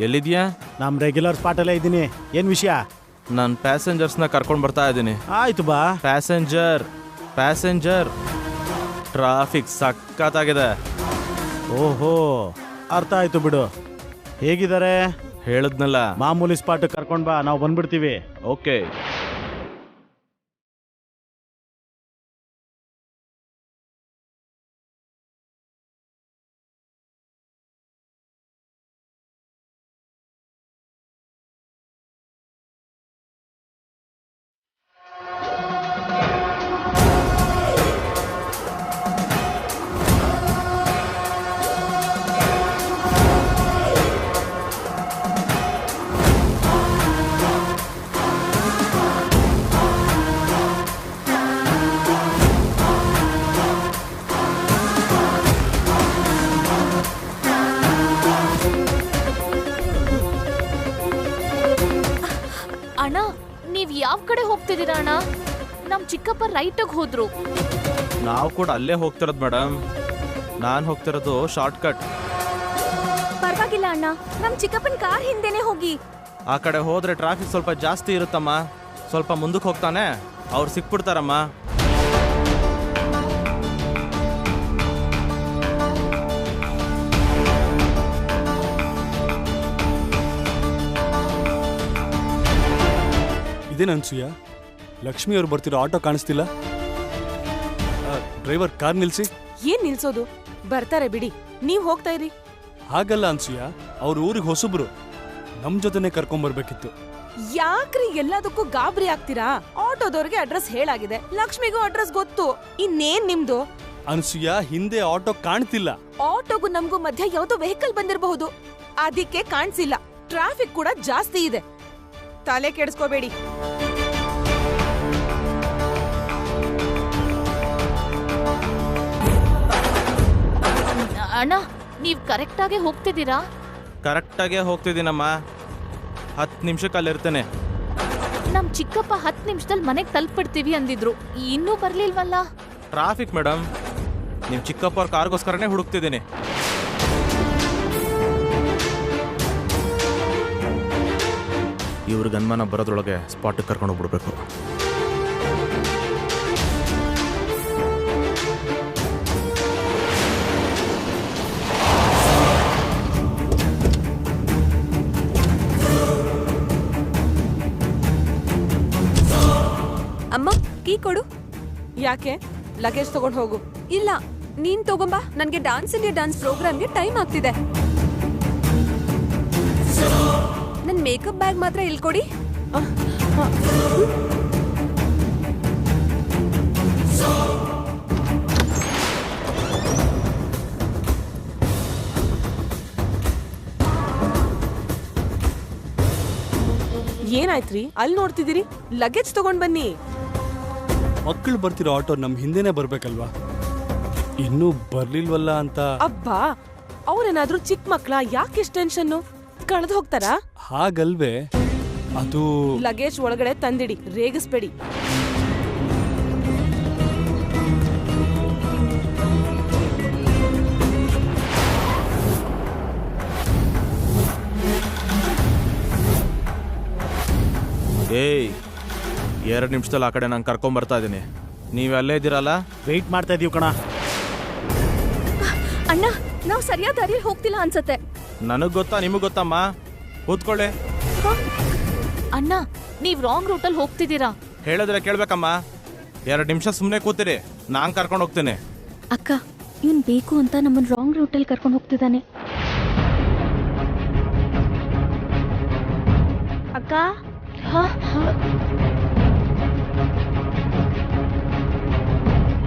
Speaker 9: ಎಲ್ಲಿದ್ಯಾ?
Speaker 4: ನಮ್ಮ ರೆಗ್ಯುಲರ್ ಸ್ಪಾಟಲ್ಲೇ ಇದ್ದೀನಿ. ಏನು ವಿಷಯ?
Speaker 9: ನಾನು ಪ್ಯಾಸೆಂಜರ್ಸ್ನ ಕರ್ಕೊಂಡು ಬರ್ತಾ ಇದ್ದೀನಿ.
Speaker 4: ಆಯ್ತು ಬಾ.
Speaker 9: ಪ್ಯಾಸೆಂಜರ್ ಟ್ರಾಫಿಕ್ ಸಖತ್ತಾಗಿದೆ.
Speaker 4: ಓಹೋ, ಅರ್ಥ ಆಯ್ತು ಬಿಡು. ಹೇಗಿದ್ದಾರೆ?
Speaker 9: ಹೇಳಿದ್ನಲ್ಲ,
Speaker 4: ಮಾಮೂಲಿ ಸ್ಪಾಟ್ ಕರ್ಕೊಂಡು ಬಾ, ನಾವು ಬಂದ್ಬಿಡ್ತೀವಿ.
Speaker 9: ಓಕೆ.
Speaker 3: ಅಣ್ಣ, ನೀವ್ ಯಾವ ಕಡೆ ಹೋಗ್ತಿದ್ದೀರಾ ಅಣ್ಣ? ನಮ್ ಚಿಕ್ಕಪ್ಪ ರೈಟಿಗೆ ಹೋದ್ರು.
Speaker 9: ನಾವು ಕೂಡ ಅಲ್ಲೇ ಹೋಗ್ತಿರೋದು ಮೇಡಮ್. ನಾನು ಹೋಗ್ತಿರೋದು ಶಾರ್ಟ್ ಕಟ್.
Speaker 5: ಪರವಾಗಿಲ್ಲ ಅಣ್ಣ, ನಮ್ ಚಿಕ್ಕಪ್ಪನ ಕಾರ್ ಹಿಂದೆನೆ ಹೋಗಿ.
Speaker 9: ಆ ಕಡೆ ಹೋದ್ರೆ ಟ್ರಾಫಿಕ್ ಸ್ವಲ್ಪ ಜಾಸ್ತಿ ಇರುತ್ತಮ್ಮ. ಸ್ವಲ್ಪ ಮುಂದಕ್ಕೆ ಹೋಗ್ತಾನೆ, ಅವ್ರು ಸಿಕ್ಬಿಡ್ತಾರಮ್ಮ.
Speaker 6: ಇದೇನು ಅನ್ಸೂಯ? ಲಕ್ಷ್ಮಿ ಅವ್ರು ಬರ್ತಿರೋ ಆಟೋ ಕಾಣಿಸ್ತಿಲ್ಲ. ಡ್ರೈವರ್ ಕಾರ್ ನಿಲ್ಸಿ.
Speaker 2: ಏನ್ ನಿಲ್ಸೋದು? ಬರ್ತಾರೆ ಬಿಡಿ, ನೀವ್ ಹೋಗ್ತಾ ಇರಿ.
Speaker 6: ಹಾಗಲ್ಲ ಅನ್ಸೂಯ, ಅವ್ರ ಊರಿಗೆ ಹೊಸಬ್ರು, ನಮ್ ಜೊತೆನೆ ಕರ್ಕೊಂಬರ್ಬೇಕಿತ್ತು.
Speaker 2: ಯಾಕ್ರಿ ಎಲ್ಲದಕ್ಕೂ ಗಾಬರಿ ಆಗ್ತೀರಾ? ಆಟೋದವ್ರಿಗೆ ಅಡ್ರೆಸ್ ಹೇಳಾಗಿದೆ, ಲಕ್ಷ್ಮಿಗೂ ಅಡ್ರೆಸ್ ಗೊತ್ತು. ಇನ್ನೇನ್ ನಿಮ್ದು?
Speaker 6: ಅನ್ಸೂಯ, ಹಿಂದೆ ಆಟೋ ಕಾಣ್ತಿಲ್ಲ.
Speaker 2: ಆಟೋಗೂ ನಮ್ಗೂ ಮಧ್ಯ ಯಾವ್ದೋ ವೆಹಿಕಲ್ ಬಂದಿರಬಹುದು, ಅದಕ್ಕೆ ಕಾಣಿಸಿಲ್ಲ. ಟ್ರಾಫಿಕ್ ಕೂಡ ಜಾಸ್ತಿ ಇದೆ, ತಲೆ ಕೆಡಿಸ್ಕೋಬೇಡಿ.
Speaker 3: ಅಣ್ಣ, ನೀವ್ ಕರೆಕ್ಟಾಗೆ ಹೋಗ್ತಿದ್ದೀರಾ?
Speaker 9: ಕರೆಕ್ಟಾಗೇ ಹೋಗ್ತಿದ್ದೀನಮ್ಮ. 10 ನಿಮಿಷಕ್ಕೆ ಅಲ್ಲಿರ್ತೇನೆ.
Speaker 3: ನಮ್ ಚಿಕ್ಕಪ್ಪ 10 ನಿಮಿಷದಲ್ಲಿ ಮನೆಗೆ ತಲುಪಿಡ್ತೀವಿ ಅಂದಿದ್ರು, ಇನ್ನೂ ಬರ್ಲಿಲ್ವಲ್ಲ?
Speaker 9: Traffic madam. ನಿಮ್ಮ ಚಿಕ್ಕಪ್ಪ ಅವ್ರ ಕಾರ್ಗೋಸ್ಕರನೇ ಹುಡುಕ್ತಿದ್ದೀನಿ. ಇವ್ರಿಗೆ ಅನುಮಾನ ಬರೋದ್ರೊಳಗೆ ಸ್ಪಾಟಿಗೆ ಕರ್ಕೊಂಡು ಹೋಗ್ಬಿಡ್ಬೇಕು.
Speaker 7: ಅಮ್ಮ, ಕೀ ಕೊಡು.
Speaker 2: ಯಾಕೆ? ಲಗೇಜ್ ತಗೊಂಡ್ ಹೋಗು.
Speaker 7: ಇಲ್ಲ, ನೀನ್ ತಗೊಂಬಾ. ನನ್ಗೆ ಡಾನ್ಸ್ ಇಂಡಿಯಾ ಡಾನ್ಸ್ ಪ್ರೋಗ್ರಾಮ್ಗೆ ಟೈಮ್ ಆಗ್ತಿದೆ. ನನ್ ಮೇಕಪ್ ಬ್ಯಾಗ್ ಮಾತ್ರ ಇಲ್ಲಿ ಕೊಡಿ.
Speaker 2: ಏನಾಯ್ತ್ರಿ? ಅಲ್ಲಿ ನೋಡ್ತಿದ್ದೀರಿ, ಲಗೇಜ್ ತಗೊಂಡ್ ಬನ್ನಿ.
Speaker 6: ಮಕ್ಕಳು ಬರ್ತಿರೋ ಆಟೋ ನಮ್ ಹಿಂದೆನೆ ಬರ್ಬೇಕಲ್ವಾ? ಇನ್ನೂ ಬರ್ಲಿಲ್ವಲ್ಲ ಅಂತ.
Speaker 2: ಅಬ್ಬಾ, ಅವ್ರೇನಾದ್ರೂ ಚಿಕ್ಕ ಮಕ್ಳ? ಯಾಕೆ ಟೆನ್ಷನ್ನು? ಕಳೆದು ಹೋಗ್ತಾರಾ?
Speaker 6: ಹಾಗಲ್ವೇ, ಅದು
Speaker 2: ಲಗೇಜ್ ಒಳಗಡೆ ತಂದಿಡಿ, ರೇಗಿಸ್ಬೇಡಿ.
Speaker 9: ಏಯ್, 2 ನಿಮಿಷದಲ್ಲಿ ಆ ಕಡೆ ನಾನು ಕರ್ಕೊಂಬರ್ತಾ ಇದ್ದೀನಿ. ನೀವು ಅಲ್ಲೇ ಇದ್ದೀರಲ್ಲ?
Speaker 4: ವೆಯ್ಟ್ ಮಾಡ್ತಾ ಇದೀವಿ ಕಣ.
Speaker 5: ಅಣ್ಣ, ನಾವು ಸರಿಯಾದ ದಾರಿಯಲ್ಲಿ ಹೋಗ್ತಿಲ್ಲ ಅನ್ಸತ್ತೆ.
Speaker 9: ನನಗೆ ಗೊತ್ತಾ, ನಿಮಗೆ ಗೊತ್ತಮ್ಮ. ಕೂತ್ಕೊಳ್ಳಿ.
Speaker 3: ಅಣ್ಣ, ನೀವ್ ರಾಂಗ್ ರೂಟಲ್ಲಿ ಹೋಗ್ತಿದ್ದೀರಾ.
Speaker 9: ಹೇಳಿದ್ರೆ ಕೇಳ್ಬೇಕಮ್ಮ. 2 ನಿಮಿಷ ಸುಮ್ಮನೆ ಕೂತಿರಿ, ನಾನು ಕರ್ಕೊಂಡು ಹೋಗ್ತೇನೆ.
Speaker 5: ಅಕ್ಕ, ಇವನ್ ಬೇಕು ಅಂತ ನಮ್ಮನ್ನ ರಾಂಗ್ ರೂಟಲ್ಲಿ ಕರ್ಕೊಂಡು ಹೋಗ್ತಿದ್ದಾನೆ. ಅಕ್ಕ,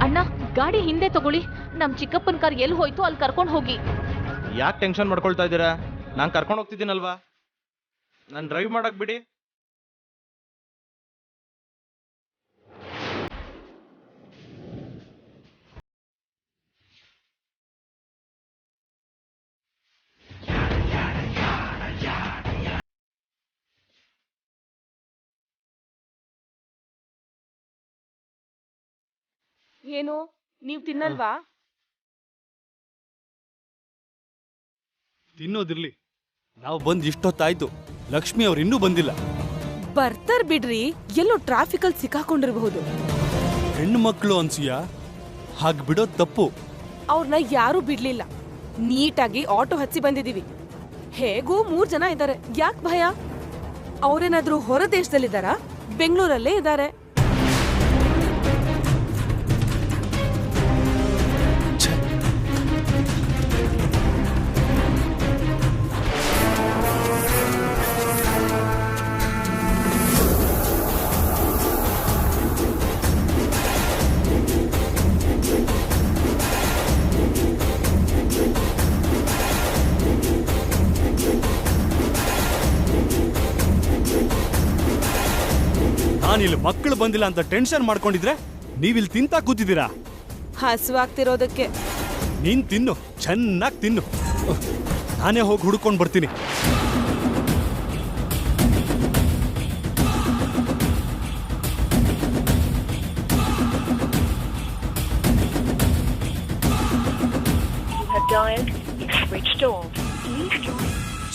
Speaker 3: ಅಣ್ಣ, ಗಾಡಿ ಹಿಂದೆ ತಗೊಳ್ಳಿ. ನಮ್ ಚಿಕ್ಕಪ್ಪನ ಕಾರ್ ಎಲ್ಲಿ ಹೋಯ್ತು ಅಲ್ಲಿ ಕರ್ಕೊಂಡು ಹೋಗಿ.
Speaker 9: ಯಾಕೆ ಟೆನ್ಷನ್ ಮಾಡ್ಕೊಳ್ತಾ ಇದ್ದೀರಾ? ನಾನು ಕರ್ಕೊಂಡು ಹೋಗ್ತಿದ್ದೀನಲ್ವಾ, ನಾನು ಡ್ರೈವ್ ಮಾಡಕ್ ಬಿಡಿ.
Speaker 2: ಏನು ನೀವ್ ತಿನ್ನಲ್ವಾ?
Speaker 6: ತಿನ್ನೋದಿರ್ಲಿ, ನಾವು ಬಂದು ಇಷ್ಟೊತ್ತಾಯ್ತು, ಲಕ್ಷ್ಮಿ ಅವ್ರು ಇನ್ನೂ ಬಂದಿಲ್ಲ.
Speaker 2: ಬರ್ತಾರ್ ಬಿಡ್ರಿ, ಎಲ್ಲೋ ಟ್ರಾಫಿಕ್ ಅಲ್ಲಿ ಸಿಕ್ಕಾಕೊಂಡಿರಬಹುದು.
Speaker 6: ಹೆಣ್ಣು ಮಕ್ಕಳು ಅನ್ಸಿಯಾ? ಹಾಗೆ ಬಿಡೋದು ತಪ್ಪು.
Speaker 2: ಅವ್ರನ್ನ ಯಾರು ಬಿಡ್ಲಿಲ್ಲ, ನೀಟಾಗಿ ಆಟೋ ಹಚ್ಚಿ ಬಂದಿದೀವಿ. ಹೇಗೂ 3 ಜನ ಇದ್ದಾರೆ, ಯಾಕೆ ಭಯ? ಅವ್ರೇನಾದ್ರೂ ಹೊರ ದೇಶದಲ್ಲಿದ್ದಾರಾ? ಬೆಂಗಳೂರಲ್ಲೇ ಇದ್ದಾರೆ.
Speaker 6: ನಾನಿಲ್ಲಿ ಮಕ್ಕಳು ಬಂದಿಲ್ಲ ಅಂತ ಟೆನ್ಷನ್ ಮಾಡ್ಕೊಂಡಿದ್ರೆ ನೀವಿಲ್ಲಿ ತಿಂತಾ ಕೂತಿದ್ದೀರಾ.
Speaker 2: ಹಸುವಾಗ್ತಿರೋದಕ್ಕೆ.
Speaker 6: ನೀನ್ ತಿನ್ನು, ಚೆನ್ನಾಗಿ ತಿನ್ನು. ನಾನೇ ಹೋಗಿ ಹುಡ್ಕೊಂಡು ಬರ್ತೀನಿ.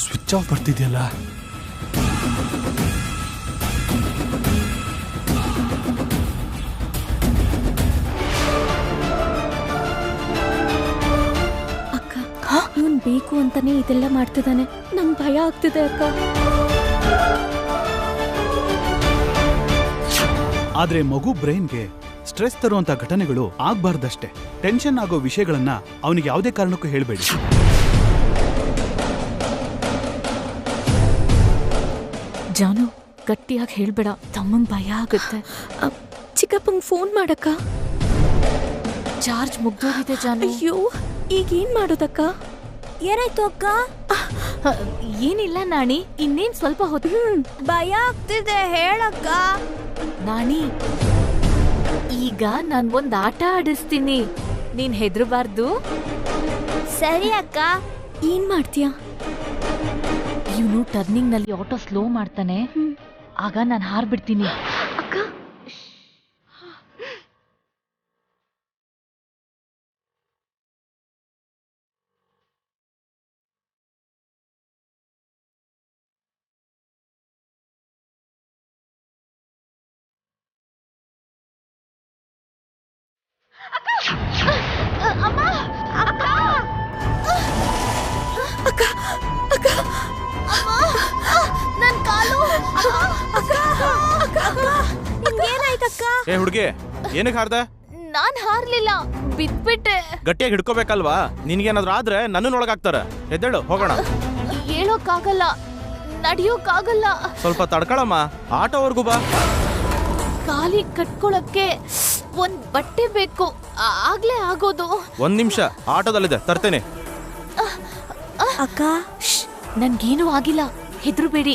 Speaker 6: Switch off ಬರ್ತಿದ್ಯಲ್ಲ.
Speaker 3: ಇವನ್ ಬೇಕು ಅಂತಾನೆ ಇದೆಲ್ಲ ಮಾಡ್ತಿದ್ದಾನೆ. ನಂಗೆ ಭಯ ಆಗ್ತಿದೆ ಅಕ್ಕ.
Speaker 10: ಆದ್ರೆ ಮಗು ಬ್ರೈನ್ಗೆ ಸ್ಟ್ರೆಸ್ ತರುವಂತ ಘಟನೆಗಳು ಆಗ್ಬಾರ್ದಷ್ಟೇ. ಟೆನ್ಷನ್ ಆಗೋ ವಿಷಯಗಳನ್ನ ಅವನಿಗೆ ಯಾವುದೇ ಕಾರಣಕ್ಕೂ ಹೇಳ್ಬೇಡಿ.
Speaker 3: ಜಾನು, ಗಟ್ಟಿಯಾಗಿ ಹೇಳ್ಬೇಡ, ತಮ್ಮಂಗ್ ಭಯ ಆಗುತ್ತೆ. ಚಿಕ್ಕಪ್ಪಂಗ್ ಫೋನ್ ಮಾಡಕ್ಕ. ಚಾರ್ಜ್ ಮುಗ್ದೋಗಿದೆ ಜಾನು. ಅಯ್ಯೋ, ಈಗೇನ್ ಮಾಡೋದಕ್ಕ?
Speaker 5: ಏನಾಯ್ತು ಅಕ್ಕ?
Speaker 3: ಏನಿಲ್ಲ ನಾಣಿ, ಇನ್ನೇನ್ ಸ್ವಲ್ಪ ಹೊತ್ತು.
Speaker 5: ಭಯ ಆಗ್ತಿದೆ, ಹೇಳಕ್ಕ.
Speaker 3: ನಾಣಿ, ಈಗ ನಾನ್ ಒಂದ್ ಆಟ ಆಡಿಸ್ತೀನಿ, ನೀನ್ ಹೆದ್ರಬಾರ್ದು.
Speaker 5: ಸರಿ ಅಕ್ಕ.
Speaker 3: ಏನ್ ಮಾಡ್ತೀಯ? ಇವನು ಟರ್ನಿಂಗ್ ನಲ್ಲಿ ಆಟೋ ಸ್ಲೋ ಮಾಡ್ತಾನೆ, ಆಗ ನಾನು ಹಾರ್ಬಿಡ್ತೀನಿ. ಅಕ್ಕ, ನನ್ ಕಾಲು.
Speaker 5: ನಿಮ್ಗೇನಾಯ್ತಕ್ಕ?
Speaker 9: ಏ ಹುಡುಗಿ, ಏನಕ್ಕೆ ಹಾರ್ದೆ?
Speaker 3: ನಾನ್ ಹಾರ್ಲಿಲ್ಲ, ಬಿದ್ಬಿಟ್ಟೆ.
Speaker 9: ಗಟ್ಟಿಯಾಗಿ ಹಿಡ್ಕೋಬೇಕಲ್ವಾ? ನಿನ್ಗೇನಾದ್ರೂ ಆದ್ರೆ ನನ್ನೊಳಗಾಗ್ತಾರೆ. ಎದ್ದೇಳು, ಹೋಗೋಣ.
Speaker 3: ಹೇಳೋಕ್ಕಾಗಲ್ಲ, ನಡೆಯೋಕ್ಕಾಗಲ್ಲ.
Speaker 9: ಸ್ವಲ್ಪ ತಡ್ಕೊಳಮ್ಮ, ಆಟೋವರೆಗೂ ಬಾ.
Speaker 3: ಕಾಲಿಗೆ ಕಟ್ಕೊಳಕ್ಕೆ ಒಂದ್ ಬಟ್ಟೆ ಬೇಕು, ಆಗ್ಲೇ ಆಗೋದು.
Speaker 9: 1 ನಿಮಿಷ, ಆಟೋದಲ್ಲಿದೆ, ತರ್ತೇನೆ.
Speaker 5: ಅಕ್ಕ,
Speaker 3: ನನ್ಗೇನು ಆಗಿಲ್ಲ, ಹೆದ್ರಬೇಡಿ.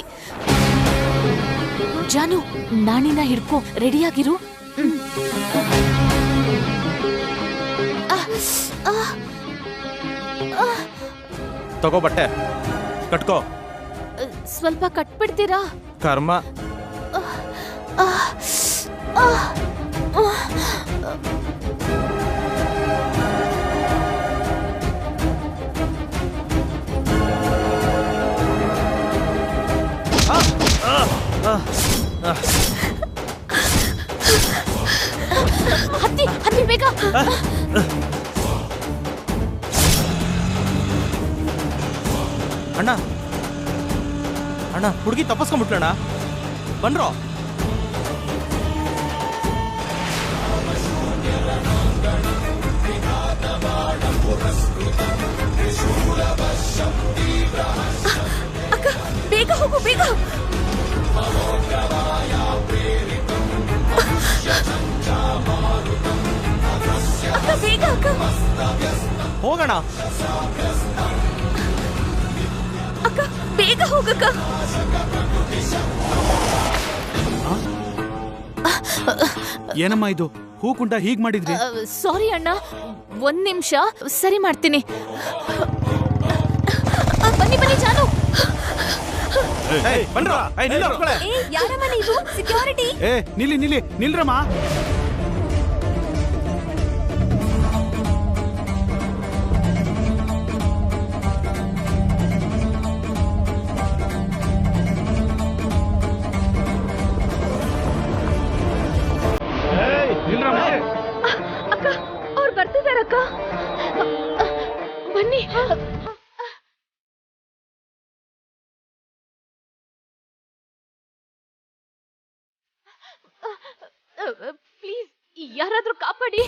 Speaker 3: ಜಾನು, ನಾಣಿನ ಹಿಡ್ಕೊ, ರೆಡಿಯಾಗಿರು.
Speaker 9: ತಗೋ ಬಟ್ಟೆ, ಕಟ್ಕೋ.
Speaker 3: ಸ್ವಲ್ಪ ಕಟ್ಬಿಡ್ತೀರಾ?
Speaker 9: ಕರ್ಮ.
Speaker 3: ಹತ್ತಿ ಹತ್ತಿ ಬೇಗ.
Speaker 9: ಅಣ್ಣ ಅಣ್ಣ, ಹುಡುಗಿ ತಪ್ಪಿಸ್ಕೊಂಡ್ಬಿಟ್ಲಣ್ಣ. ಬನ್ರೋ.
Speaker 3: ಅಕ್ಕ, ಬೇಗ ಹೋಗು, ಬೇಗ. ಅಕ್ಕ, ಬೇಗ ಅಕ್ಕ.
Speaker 9: ಹೋಗೋಣ.
Speaker 3: ಅಕ್ಕ, ಬೇಗ ಹೋಗಕ್ಕ.
Speaker 10: ಏನಮ್ಮ ಇದು, ಹೂಕುಂಡ ಹೀಗ್ ಮಾಡಿದ್ರಿ?
Speaker 3: ಸಾರಿ ಅಣ್ಣ, 1 ನಿಮಿಷ, ಸರಿ ಮಾಡ್ತೀನಿ. ಬನ್ನಿ ಬನ್ನಿ ಜಾನು.
Speaker 5: ಯಾರಮ್ಮ ನೀವು? ಸೆಕ್ಯೂರಿಟಿ?
Speaker 10: ನಿಲ್ಲಿ ನಿಲ್ಲಿ ನಿಲ್ರಮ್ಮ.
Speaker 3: ಬನ್ನಿ. ಪ್ಲೀಸ್ ಯಾರಾದ್ರೂ ಕಾಪಾಡಿ.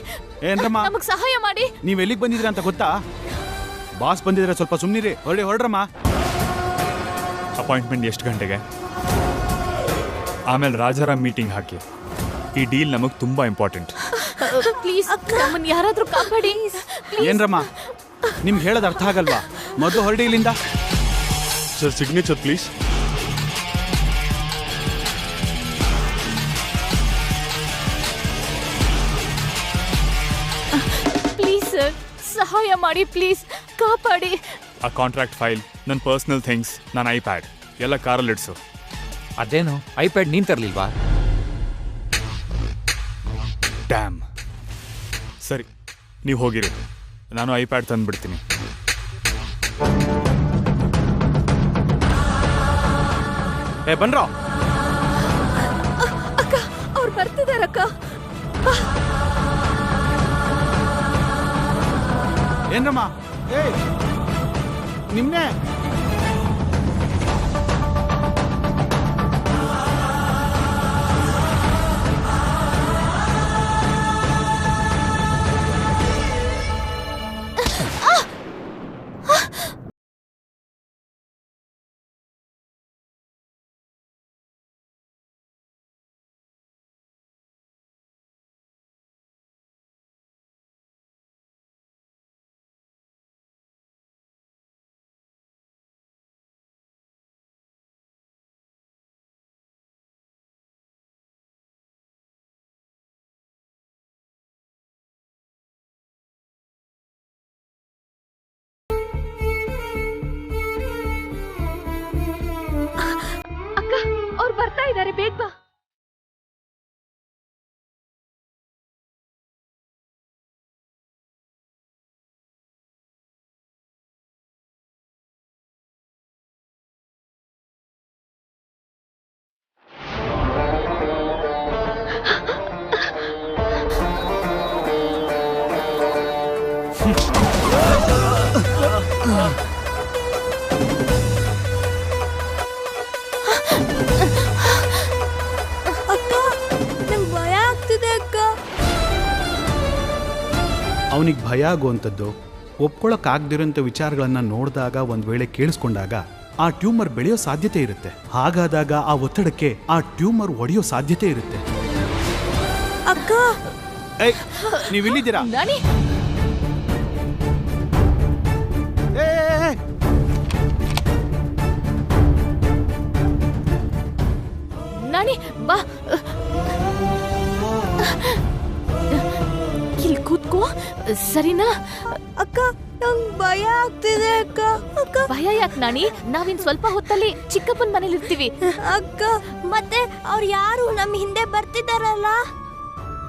Speaker 10: ಏನ್ರಮ್ಮ
Speaker 3: ನಮಗ್ ಸಹಾಯ ಮಾಡಿ.
Speaker 10: ನೀವ್ ಎಲ್ಲಿಗೆ ಬಂದಿದ್ರಿ ಅಂತ ಗೊತ್ತಾ? ಬಾಸ್ ಬಂದಿದ್ರೆ ಸ್ವಲ್ಪ ಸುಮ್ನಿರಿ. ಹೊರಡ್ರಮ್ಮ.
Speaker 11: ಅಪಾಯಿಂಟ್ಮೆಂಟ್ ಎಷ್ಟು ಗಂಟೆಗೆ? ಆಮೇಲೆ ರಾಜಾರಾಮ್ ಮೀಟಿಂಗ್ ಹಾಕಿ. ಈ ಡೀಲ್ ನಮಗ್ ತುಂಬಾ ಇಂಪಾರ್ಟೆಂಟ್.
Speaker 3: ಪ್ಲೀಸ್ ನಮ್ಮನ್ನ ಯಾರಾದ್ರೂ ಕಾಪಾಡಿ.
Speaker 10: ಏನ್ರಮ್ಮ ನಿಮ್ಗೆ ಹೇಳೋದು ಅರ್ಥ ಆಗಲ್ವಾ? ಮೊದಲು ಹೊರಡಿ ಇಲ್ಲಿಂದ.
Speaker 11: Sir signature please.
Speaker 3: Please sir ಸಹಾಯ ಮಾಡಿ. ಪ್ಲೀಸ್ ಕಾಪಾಡಿ.
Speaker 11: ಆ ಕಾಂಟ್ರಾಕ್ಟ್ ಫೈಲ್, ನನ್ನ ಪರ್ಸನಲ್ ಥಿಂಗ್ಸ್, ನನ್ನ ಐಪ್ಯಾಡ್ ಎಲ್ಲ ಕಾರಲ್ಲಿ ಇಡ್ಸು.
Speaker 12: ಅದೇನು ಐಪ್ಯಾಡ್ ನೀನ್ ತರ್ಲಿಲ್ವಾ?
Speaker 11: ಡ್ಯಾಮ್. ಸರಿ ನೀವು ಹೋಗಿರಿ, ನಾನು ಐಪ್ಯಾಡ್ ತಂದ್ಬಿಡ್ತೀನಿ.
Speaker 9: ಬನ್ರೋ.
Speaker 7: ಅಕ್ಕ ಅವ್ರು ಬರ್ತಿದಾರಕ್ಕ.
Speaker 10: ಏನ್ರಮ್ಮ? ನಿಮ್ನೆ
Speaker 3: ಅವ್ರು ಬರ್ತಾ ಇದ್ದಾರೆ, ಬೇಗ ಬಾ. ಅವನಿಗೆ ಭಯ ಆಗುವಂಥದ್ದು, ಒಪ್ಕೊಳ್ಳೋಕ್ಕಾಗದಿರೋಂಥ ವಿಚಾರಗಳನ್ನು ನೋಡಿದಾಗ, ಒಂದು ವೇಳೆ ಕೇಳಿಸ್ಕೊಂಡಾಗ ಆ ಟ್ಯೂಮರ್ ಬೆಳೆಯೋ ಸಾಧ್ಯತೆ ಇರುತ್ತೆ. ಹಾಗಾದಾಗ ಆ ಒತ್ತಡಕ್ಕೆ ಆ ಟ್ಯೂಮರ್ ಒಡೆಯೋ ಸಾಧ್ಯತೆ ಇರುತ್ತೆ.
Speaker 5: ಅಕ್ಕ
Speaker 10: ನೀವು ಇಲ್ಲಿದ್ದೀರಾ?
Speaker 3: ನಾನಿ ಬಾ, ಇಲ್ಲಿ ಕೂತ್ಕೋ, ಸರಿನಾ?
Speaker 5: ಅಕ್ಕ ನಂಗ್ ಭಯ ಆಗ್ತಿದೆ ಅಕ್ಕ. ಅಕ್ಕ
Speaker 3: ಭಯ ಯಾಕೆ ನಾನಿ? ನಾವಿನ್ ಸ್ವಲ್ಪ ಹೊತ್ತಲ್ಲಿ ಚಿಕ್ಕಪ್ಪನ ಮನೇಲಿ ಇರ್ತೀವಿ.
Speaker 5: ಅಕ್ಕ ಮತ್ತೆ ಅವ್ರು ಯಾರು ನಮ್ಮ ಹಿಂದೆ ಬರ್ತಿದಾರಲ್ಲ?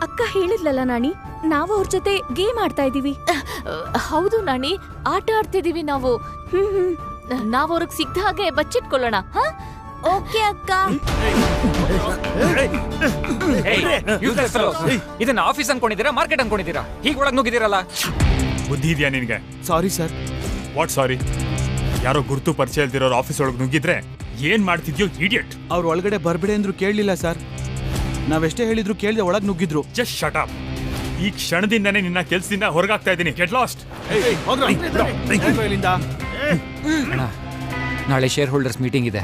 Speaker 7: ಅಕ್ಕ ಹೇಳಿದ್ಲಲ್ಲ ನಾಣಿ, ನಾವು ಅವ್ರ ಜೊತೆ ಗೇಮ್ ಆಡ್ತಾ ಇದೀವಿ.
Speaker 3: ಹೌದು ನಾಣಿ, ಆಟ ಆಡ್ತಿದೀವಿ ನಾವು. ನಾವು ಅವ್ರಿಗೆ ಸಿಗ್ದ ಹಾಗೆ ಬಚ್ಚಿಟ್ಕೊಳ್ಳೋಣ.
Speaker 5: ಓಕೆ ಅಕ್ಕ.
Speaker 12: ಇದನ್ನ ಆಫೀಸ್ ಅನ್ಕೊಂಡಿದ್ದೀರಾ, ಮಾರ್ಕೆಟ್ ಅನ್ಕೊಂಡಿದ್ದೀರಾ? ಹೀಗೆ ಒಳಗ್ ನುಗ್ಗಿದ್ದೀರಲ್ಲ.
Speaker 11: ಬುದ್ಧಿ ಇದೆಯಾ ನಿನ್ಗೆ?
Speaker 10: Sorry sir.
Speaker 11: ವಾಟ್ ಸಾರಿ? ಯಾರೋ ಗುರ್ತು ಪರಿಚಯ ಇಲ್ದಿರೋರು ಆಫೀಸ್ ಒಳಗೆ ನುಗ್ಗಿದ್ರೆ ಏನ್ ಮಾಡ್ತಿದ್ಯೋ ಇಡಿಯಟ್?
Speaker 10: ಅವ್ರು ಒಳಗಡೆ ಬರ್ಬೇಡಿ ಅಂದ್ರು ಕೇಳಲಿಲ್ಲ ಸರ್. ನಾವೆಷ್ಟೇ ಹೇಳಿದ್ರು ಕೇಳದೆ ಒಳಗೆ ನುಗ್ಗಿದ್ರು.
Speaker 11: Just shut up. ಈ ಕ್ಷಣದಿಂದನೇ ನಿನ್ನ ಕೆಲ್ಸದಿಂದ ಹೊರಗಾಗ್ತಾ ಇದ್ದೀನಿ. Get lost.
Speaker 12: ನಾಳೆ ಶೇರ್ ಹೋಲ್ಡರ್ಸ್ ಮೀಟಿಂಗ್ ಇದೆ,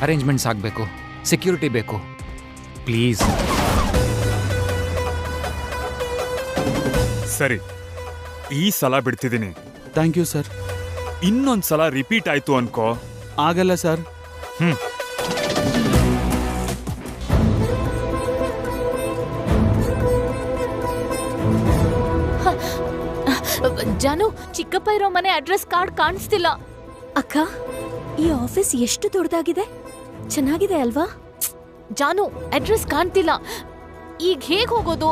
Speaker 12: ಅರೇಂಜ್ಮೆಂಟ್ಸ್ ಆಗಬೇಕು, ಸೆಕ್ಯೂರಿಟಿ ಬೇಕು. ಪ್ಲೀಸ್.
Speaker 11: ಸರಿ, ಈ ಸಲ ಬಿಡ್ತಿದ್ದೀನಿ.
Speaker 10: Thank you sir.
Speaker 11: ಇನ್ನೊಂದ್ಸಲ ರಿಪೀಟ್ ಆಯ್ತು ಅನ್ಕೋ.
Speaker 10: ಆಗಲ್ಲ ಸರ್.
Speaker 3: ಜಾನು, ಚಿಕ್ಕಪ್ಪ ಇರೋ ಮನೆ ಅಡ್ರೆಸ್ ಕಾರ್ಡ್ ಕಾಣಿಸ್ತಿಲ್ಲ.
Speaker 7: ಅಕ್ಕ ಈ ಆಫೀಸ್ ಎಷ್ಟು ದೊಡ್ಡದಾಗಿದೆ, ಚೆನ್ನಾಗಿದೆ ಅಲ್ವಾ?
Speaker 3: ಜಾನು, ಅಡ್ರೆಸ್ ಕಾಣ್ತಿಲ್ಲ. ಈಗ ಹೇಗ್ ಹೋಗೋದು?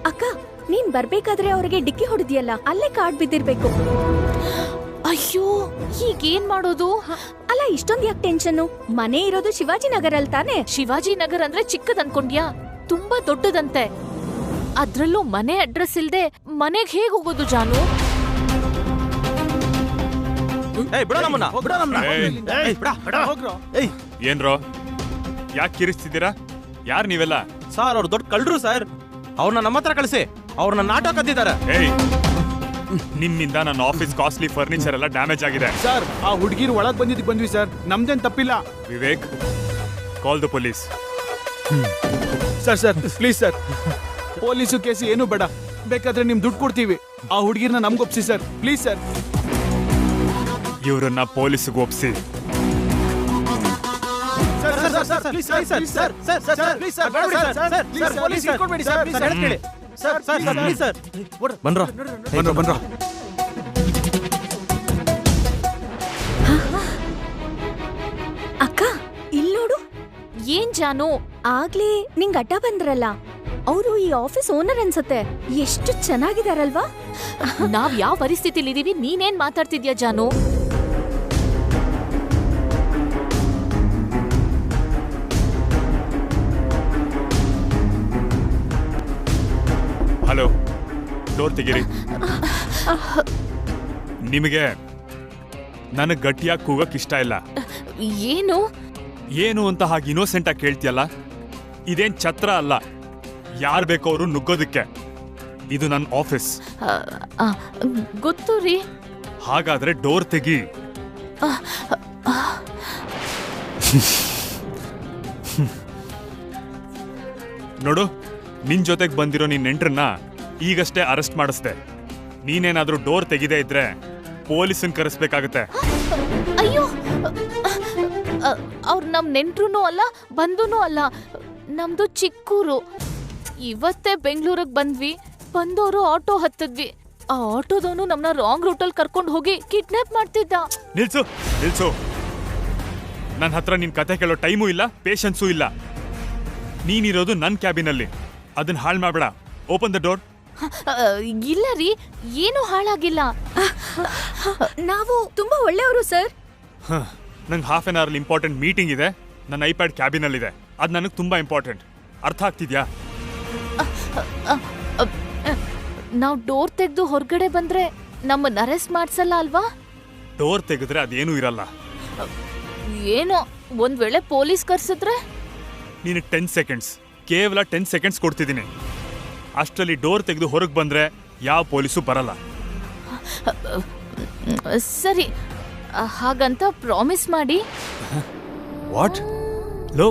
Speaker 7: ಅಕ್ಕ ನೀನ್ ಬರ್ಬೇಕಾದ್ರೆ ಅವ್ರಿಗೆ ಡಿಕ್ಕಿ ಹೊಡೆದಿಯಲ್ಲ, ಅಲ್ಲೇ ಕಾರ್ಡ್ ಬಿದ್ದಿರ್ಬೇಕು.
Speaker 3: ಅಯ್ಯೋ, ಈಗೇನ್ ಮಾಡೋದು?
Speaker 7: ಅಲ್ಲ ಇಷ್ಟೊಂದ್ ಯಾಕೆ ಟೆನ್ಷನ್? ಮನೆ ಇರೋದು ಶಿವಾಜಿನಗರ್ ಅಲ್ಲಿ ತಾನೆ?
Speaker 3: ಶಿವಾಜಿನಗರ್ ಅಂದ್ರೆ ಚಿಕ್ಕದ್ ಅನ್ಕೊಂಡ್ಯಾ? ತುಂಬಾ ದೊಡ್ಡದಂತೆ. ಅದ್ರಲ್ಲೂ ಮನೆ ಅಡ್ರೆಸ್ ಇಲ್ದೆ ಮನೆಗ್ ಹೇಗ್ ಹೋಗೋದು ಜಾನು?
Speaker 11: ಏನ್ರೋ ಯಾಕೆ ಕಿರಿಸ್ತಿದ್ದೀರಾ? ಯಾರು ನೀವೆಲ್ಲ?
Speaker 9: ಸರ್ ಅವ್ರು ದೊಡ್ಡ ಕಳ್ರು ಸರ್. ಅವ್ರನ್ನ ನಮ್ಮ ಹತ್ರ ಕಳಿಸಿ, ಅವ್ರನ್ನ ನಾಟಕ ಕದ್ದಿದ್ದಾರೆ.
Speaker 11: ಏಯ್, ನಿಮ್ಮಿಂದ ನನ್ನ ಆಫೀಸ್ ಕಾಸ್ಟ್ಲಿ ಫರ್ನಿಚರ್ ಎಲ್ಲ ಡ್ಯಾಮೇಜ್ ಆಗಿದೆ.
Speaker 3: ಸರ್ ಆ ಹುಡುಗಿರು ಒಳಗ್ ಬಂದ್ವಿ ಸರ್, ನಮ್ದೇನ್ ತಪ್ಪಿಲ್ಲ.
Speaker 11: Vivek, call the police.
Speaker 3: Sir please sir, police case ಏನು ಬೇಡ, ಬೇಕಾದ್ರೆ ನಿಮ್ ದುಡ್ಡು ಕೊಡ್ತೀವಿ. ಆ ಹುಡುಗಿರ್ನ ನಮ್ಗೊಪ್ಸಿ ಸರ್, ಪ್ಲೀಸ್ ಸರ್.
Speaker 11: ಇವರನ್ನ ಪೊಲೀಸ್ಗೆ ಒಪ್ಸಿ.
Speaker 9: ಬನ್ರ
Speaker 7: ಅಕ್ಕ ಇಲ್ ನೋಡು. ಏನ್ ಜಾನು, ಆಗ್ಲೇ ನಿಂಗ್ ಅಡ್ಡ ಬಂದ್ರಲ್ಲ, ಅವರು ಈ ಆಫೀಸ್ ಓನರ್ ಅನ್ಸತ್ತೆ. ಎಷ್ಟು ಚೆನ್ನಾಗಿದಾರಲ್ವಾ?
Speaker 13: ನಾವ್ ಯಾವ ಪರಿಸ್ಥಿತಿಲಿ ಇದೀವಿ, ನೀನೇನ್ ಮಾತಾಡ್ತಿದ್ಯಾ ಜಾನು?
Speaker 11: ಹಲೋ, ಡೋರ್ ತೆಗೀರಿ. ನಿಮಗೆ ನನಗೆ ಗಟ್ಟಿಯಾಗಿ ಕೂಗಕ್ ಇಷ್ಟ ಇಲ್ಲ.
Speaker 13: ಏನು
Speaker 11: ಏನು ಅಂತ ಹಾಗೆ ಇನ್ನೋಸೆಂಟ್ ಆಗಿ ಕೇಳ್ತಿಯಲ್ಲ? ಇದೇನ್ ಛತ್ರ ಅಲ್ಲ, ಯಾರು ಬೇಕವರು ನುಗ್ಗೋದಕ್ಕೆ. ಇದು ನನ್ನ ಆಫೀಸ್.
Speaker 13: ಗೊತ್ತು ರೀ.
Speaker 11: ಹಾಗಾದ್ರೆ ಡೋರ್ ತೆಗಿ. ನೋಡು, ನಿನ್ ಜೊತೆಗೆ ಬಂದಿರೋ ನಿನ್ ನೆಂಟ್ರನ್ನ ಈಗಷ್ಟೇ ಅರೆಸ್ಟ್ ಮಾಡಿಸ್ದೆ. ನೀನೇನಾದ್ರೂ ಡೋರ್ ತೆಗಿದೇ ಇದ್ರೆ ಪೊಲೀಸನ್ ಕರೆಸ್ಬೇಕಾಗತ್ತೆ.
Speaker 13: ಅಯ್ಯೋ, ಅವ್ರು ನಮ್ ನೆಂಟ್ರೂ ಅಲ್ಲ, ಬಂದೂನು ಅಲ್ಲ. ನಮ್ದು ಚಿಕ್ಕೂರು. ಇವತ್ತೇ ಬೆಂಗಳೂರಿಗೆ ಬಂದ್ವಿ. ಬಂದವರು ಆಟೋ ಹತ್ತಿದ್ವಿ. ಆ ಆಟೋದವನು ನಮ್ನ ರಾಂಗ್ ರೂಟಲ್ಲಿ ಕರ್ಕೊಂಡು ಹೋಗಿ ಕಿಡ್ನಾಪ್ ಮಾಡ್ತಿದ್ದ.
Speaker 11: ನಿಲ್ಸು. ನನ್ನ ಹತ್ರ ನಿನ್ ಕತೆ ಕೇಳೋ ಟೈಮೂ ಇಲ್ಲ, ಪೇಷನ್ಸೂ ಇಲ್ಲ. ನೀನಿರೋದು ನನ್ನ ಕ್ಯಾಬಿನಲ್ಲಿ. ಅದನ್ನ ಹಾಳು ಮಾಡ್ಬೇಡ. Open the door.
Speaker 13: ಇಲ್ಲ ರೀ, ಏನು ಹಾಳಾಗಿಲ್ಲ.
Speaker 7: ನಾವು ತುಂಬಾ ಒಳ್ಳೆಯವರು ಸರ್.
Speaker 11: ನಂಗೆ half an hour important meeting ಇದೆ. ನನ್ನ ಐಪ್ಯಾಡ್ ಕ್ಯಾಬಿನಲ್ಲಿದೆ. ಅದು ನನಗೆ ತುಂಬಾ ಇಂಪಾರ್ಟೆಂಟ್. ಅರ್ಥ ಆಗ್ತಿದ್ಯಾ?
Speaker 13: ನಾವು ಡೋರ್ ತೆಗೆದು ಹೊರಗಡೆ ಬಂದ್ರೆ ನಮ್ಮನ್ನ ಅರೆಸ್ಟ್ ಮಾಡ್ಸಲ್ಲ ಅಲ್ವಾ?
Speaker 11: ಡೋರ್ ತೆಗೆದ್ರೆ ಅದೇನೂ ಇರಲ್ಲ.
Speaker 13: ಏನೋ ಒಂದ್ ವೇಳೆ ಪೊಲೀಸ್ ಕರ್ಸಿದ್ರೆ?
Speaker 11: ನೀನು 10 ಸೆಕೆಂಡ್ಸ್, ಕೇವಲ 10 ಸೆಕೆಂಡ್ಸ್ ಕೊಡ್ತಿದ್ದೀನಿ. ಅಷ್ಟರಲ್ಲಿ ಡೋರ್ ತೆಗೆದು ಹೊರಗೆ ಬಂದ್ರೆ ಯಾವ ಪೊಲೀಸು ಬರಲ್ಲ.
Speaker 13: ಸರಿ, ಹಾಗಂತ ಪ್ರಾಮಿಸ್ ಮಾಡಿ.
Speaker 11: ವಾಟ್? ಲೋ,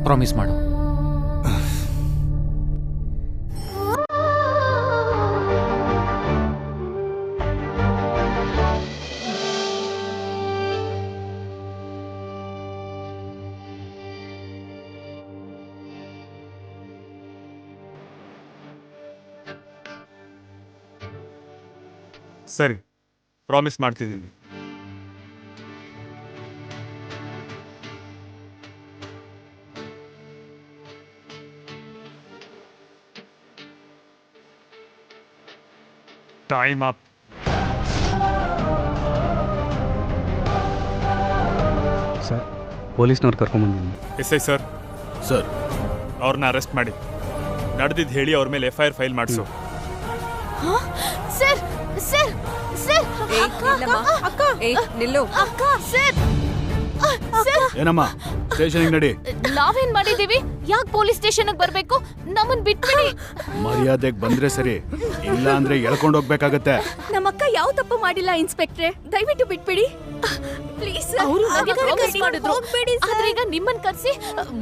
Speaker 12: ಪ್ರಾಮಿಸ್ ಮಾಡು.
Speaker 11: ಸರಿ, ಪ್ರಾಮಿಸ್ ಮಾಡ್ತಿದ್ದೀನಿ. Time up.
Speaker 14: ಸರ್, ಪೊಲೀಸ್ನವ್ರು ಕರ್ಕೊಂಡ್ಬಂದಿದ್ದೀನಿ.
Speaker 11: S I sir.
Speaker 3: ಸರ್,
Speaker 11: ಅವ್ರನ್ನ ಅರೆಸ್ಟ್ ಮಾಡಿ. ನಡೆದಿದ್ದು ಹೇಳಿ ಅವ್ರ ಮೇಲೆ FIR ಫೈಲ್ ಮಾಡಿಸು.
Speaker 13: ಸರ್ ಸರ್ ಸರ್,
Speaker 2: ಅಕ್ಕ ನಿಲ್ಲು.
Speaker 13: ಅಕ್ಕ, ಸರ್
Speaker 3: ಏನಮ್ಮ, ಸ್ಟೇಷನ್ಗೆ ನಡಿ.
Speaker 13: ನಾವೇನ್ ಮಾಡಿದೀವಿ? ಯಾಕೆ ಪೊಲೀಸ್ ಸ್ಟೇಷನ್ಗೆ ಬರ್ಬೇಕು? ನಮ್ಮನ್ ಬಿಟ್ಬಿಡಿ.
Speaker 3: ಮರ್ಯಾದೆಗೆ ಬಂದ್ರೆ ಸರಿ, ಇಲ್ಲ ಅಂದ್ರೆ ಎಳ್ಕೊಂಡು ಹೋಗ್ಬೇಕಾಗತ್ತೆ.
Speaker 7: ನಮ್ಮಕ್ಕ ಯಾವ ತಪ್ಪು ಮಾಡಿಲ್ಲ ಇನ್ಸ್ಪೆಕ್ಟ್ರೆ, ದಯವಿಟ್ಟು ಬಿಟ್ಬಿಡಿ ಪ್ಲೀಸ್.
Speaker 13: ಅವರು ಪ್ರಾಮಿಸ್ ಮಾಡಿದ್ರು, ಆದ್ರೆ ಈಗ ನಿಮ್ಮನ್ ಕರ್ಸಿ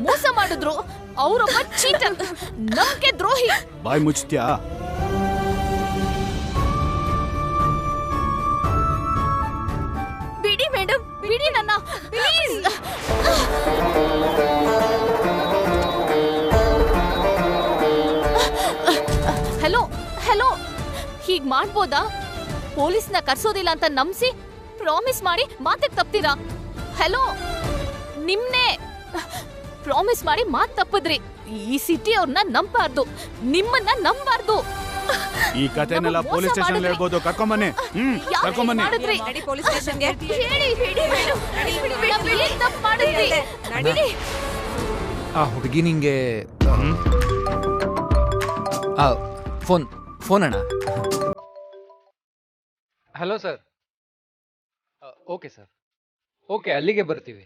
Speaker 13: ಮೋಸ ಮಾಡಿದ್ರು. ಅವರೊಬ್ಬ ಚೀಟರ್, ನಂಬಿಕೆ ದ್ರೋಹಿ.
Speaker 3: ಬಾಯ್ ಮುಚ್ತ್ಯಾ?
Speaker 7: ಬಿಡಿ ಮೇಡಮ್,
Speaker 13: ಬಿಡಿ ನನ್ನ ಪ್ಲೀಸ್. ಹಲೋ, ಹೀಗ್ ಮಾಡ್ಬೋದಾ? ಪೊಲೀಸ್ನ ಕರ್ಸೋದಿಲ್ಲ ಅಂತ ನಂಬಿಸಿ ಪ್ರಾಮಿಸ್ ಮಾಡಿ ಮಾತಿಗೆ ತಪ್ತೀರಾ? ಹಲೋ, ನಿಮ್ನೆ ಪ್ರಾಮಿಸ್ ಮಾಡಿ ಮಾತು ತಪ್ಪಿದ್ರಿ. ಈ ಸಿಟಿ ಅವ್ರನ್ನ ನಂಬಾರ್ದು, ನಿಮ್ಮನ್ನ ನಂಬಾರ್ದು.
Speaker 3: ಈ ಕಥೆನೆಲ್ಲ ಪೊಲೀಸ್ ಸ್ಟೇಷನ್ ಹೇಳ್ಬೋದು. ಕರ್ಕೊಂಬನ್ನಿ. ಕರ್ಕೊಂಬನ್ನಿ.
Speaker 2: ಪೊಲೀಸ್ ಸ್ಟೇಷನ್ಗೆ
Speaker 12: ಆ ಹುಡುಗಿ ನಿಂಗೆ ಫೋನ್ ಅಣ್ಣ. Hello sir. Okay sir. Okay, ಅಲ್ಲಿಗೆ ಬರ್ತೀವಿ.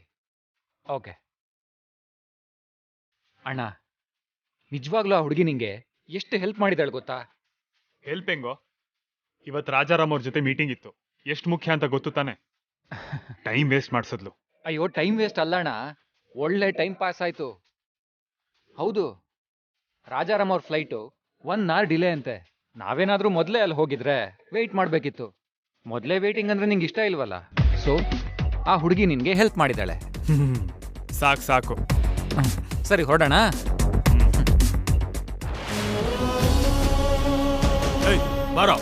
Speaker 12: ಓಕೆ ಅಣ್ಣ, ನಿಜವಾಗ್ಲೂ ಆ ಹುಡುಗಿ ನಿಂಗೆ ಎಷ್ಟು ಹೆಲ್ಪ್ ಮಾಡಿದಾಳೆ ಗೊತ್ತಾ?
Speaker 11: ಹೆಲ್ಪ್ ಹೆಂಗೋ? ಇವತ್ತು ರಾಜಾರಾಮ್ ಅವ್ರ ಜೊತೆ ಮೀಟಿಂಗ್ ಇತ್ತು. ಎಷ್ಟು ಮುಖ್ಯ ಅಂತ ಗೊತ್ತು ತಾನೆ. ಟೈಮ್ ವೇಸ್ಟ್ ಮಾಡಿಸಿದ್ಲು.
Speaker 12: ಅಯ್ಯೋ, ಟೈಮ್ ವೇಸ್ಟ್ ಅಲ್ಲ ಅಣ್ಣ, ಒಳ್ಳೆ ಟೈಮ್ ಪಾಸ್ ಆಯ್ತು. ಹೌದು, ರಾಜಾರಾಮ್ ಅವ್ರ ಫ್ಲೈಟು 1 hour ಡಿಲೇ ಅಂತೆ. ನಾವೇನಾದ್ರೂ ಮೊದಲೇ ಅಲ್ಲಿ ಹೋಗಿದ್ರೆ ವೆಯ್ಟ್ ಮಾಡಬೇಕಿತ್ತು. ಮೊದಲೇ ವೇಟಿಂಗ್ ಅಂದ್ರೆ ನಿಂಗೆ ಇಷ್ಟ ಇಲ್ವಲ್ಲ. ಸೊ ಆ ಹುಡುಗಿ ನಿನ್ಗೆ ಹೆಲ್ಪ್ ಮಾಡಿದಾಳೆ.
Speaker 11: ಸಾಕು ಸಾಕು.
Speaker 12: ಸರಿ, ಹೊರಡೋಣ.
Speaker 11: ಬಾರೋ.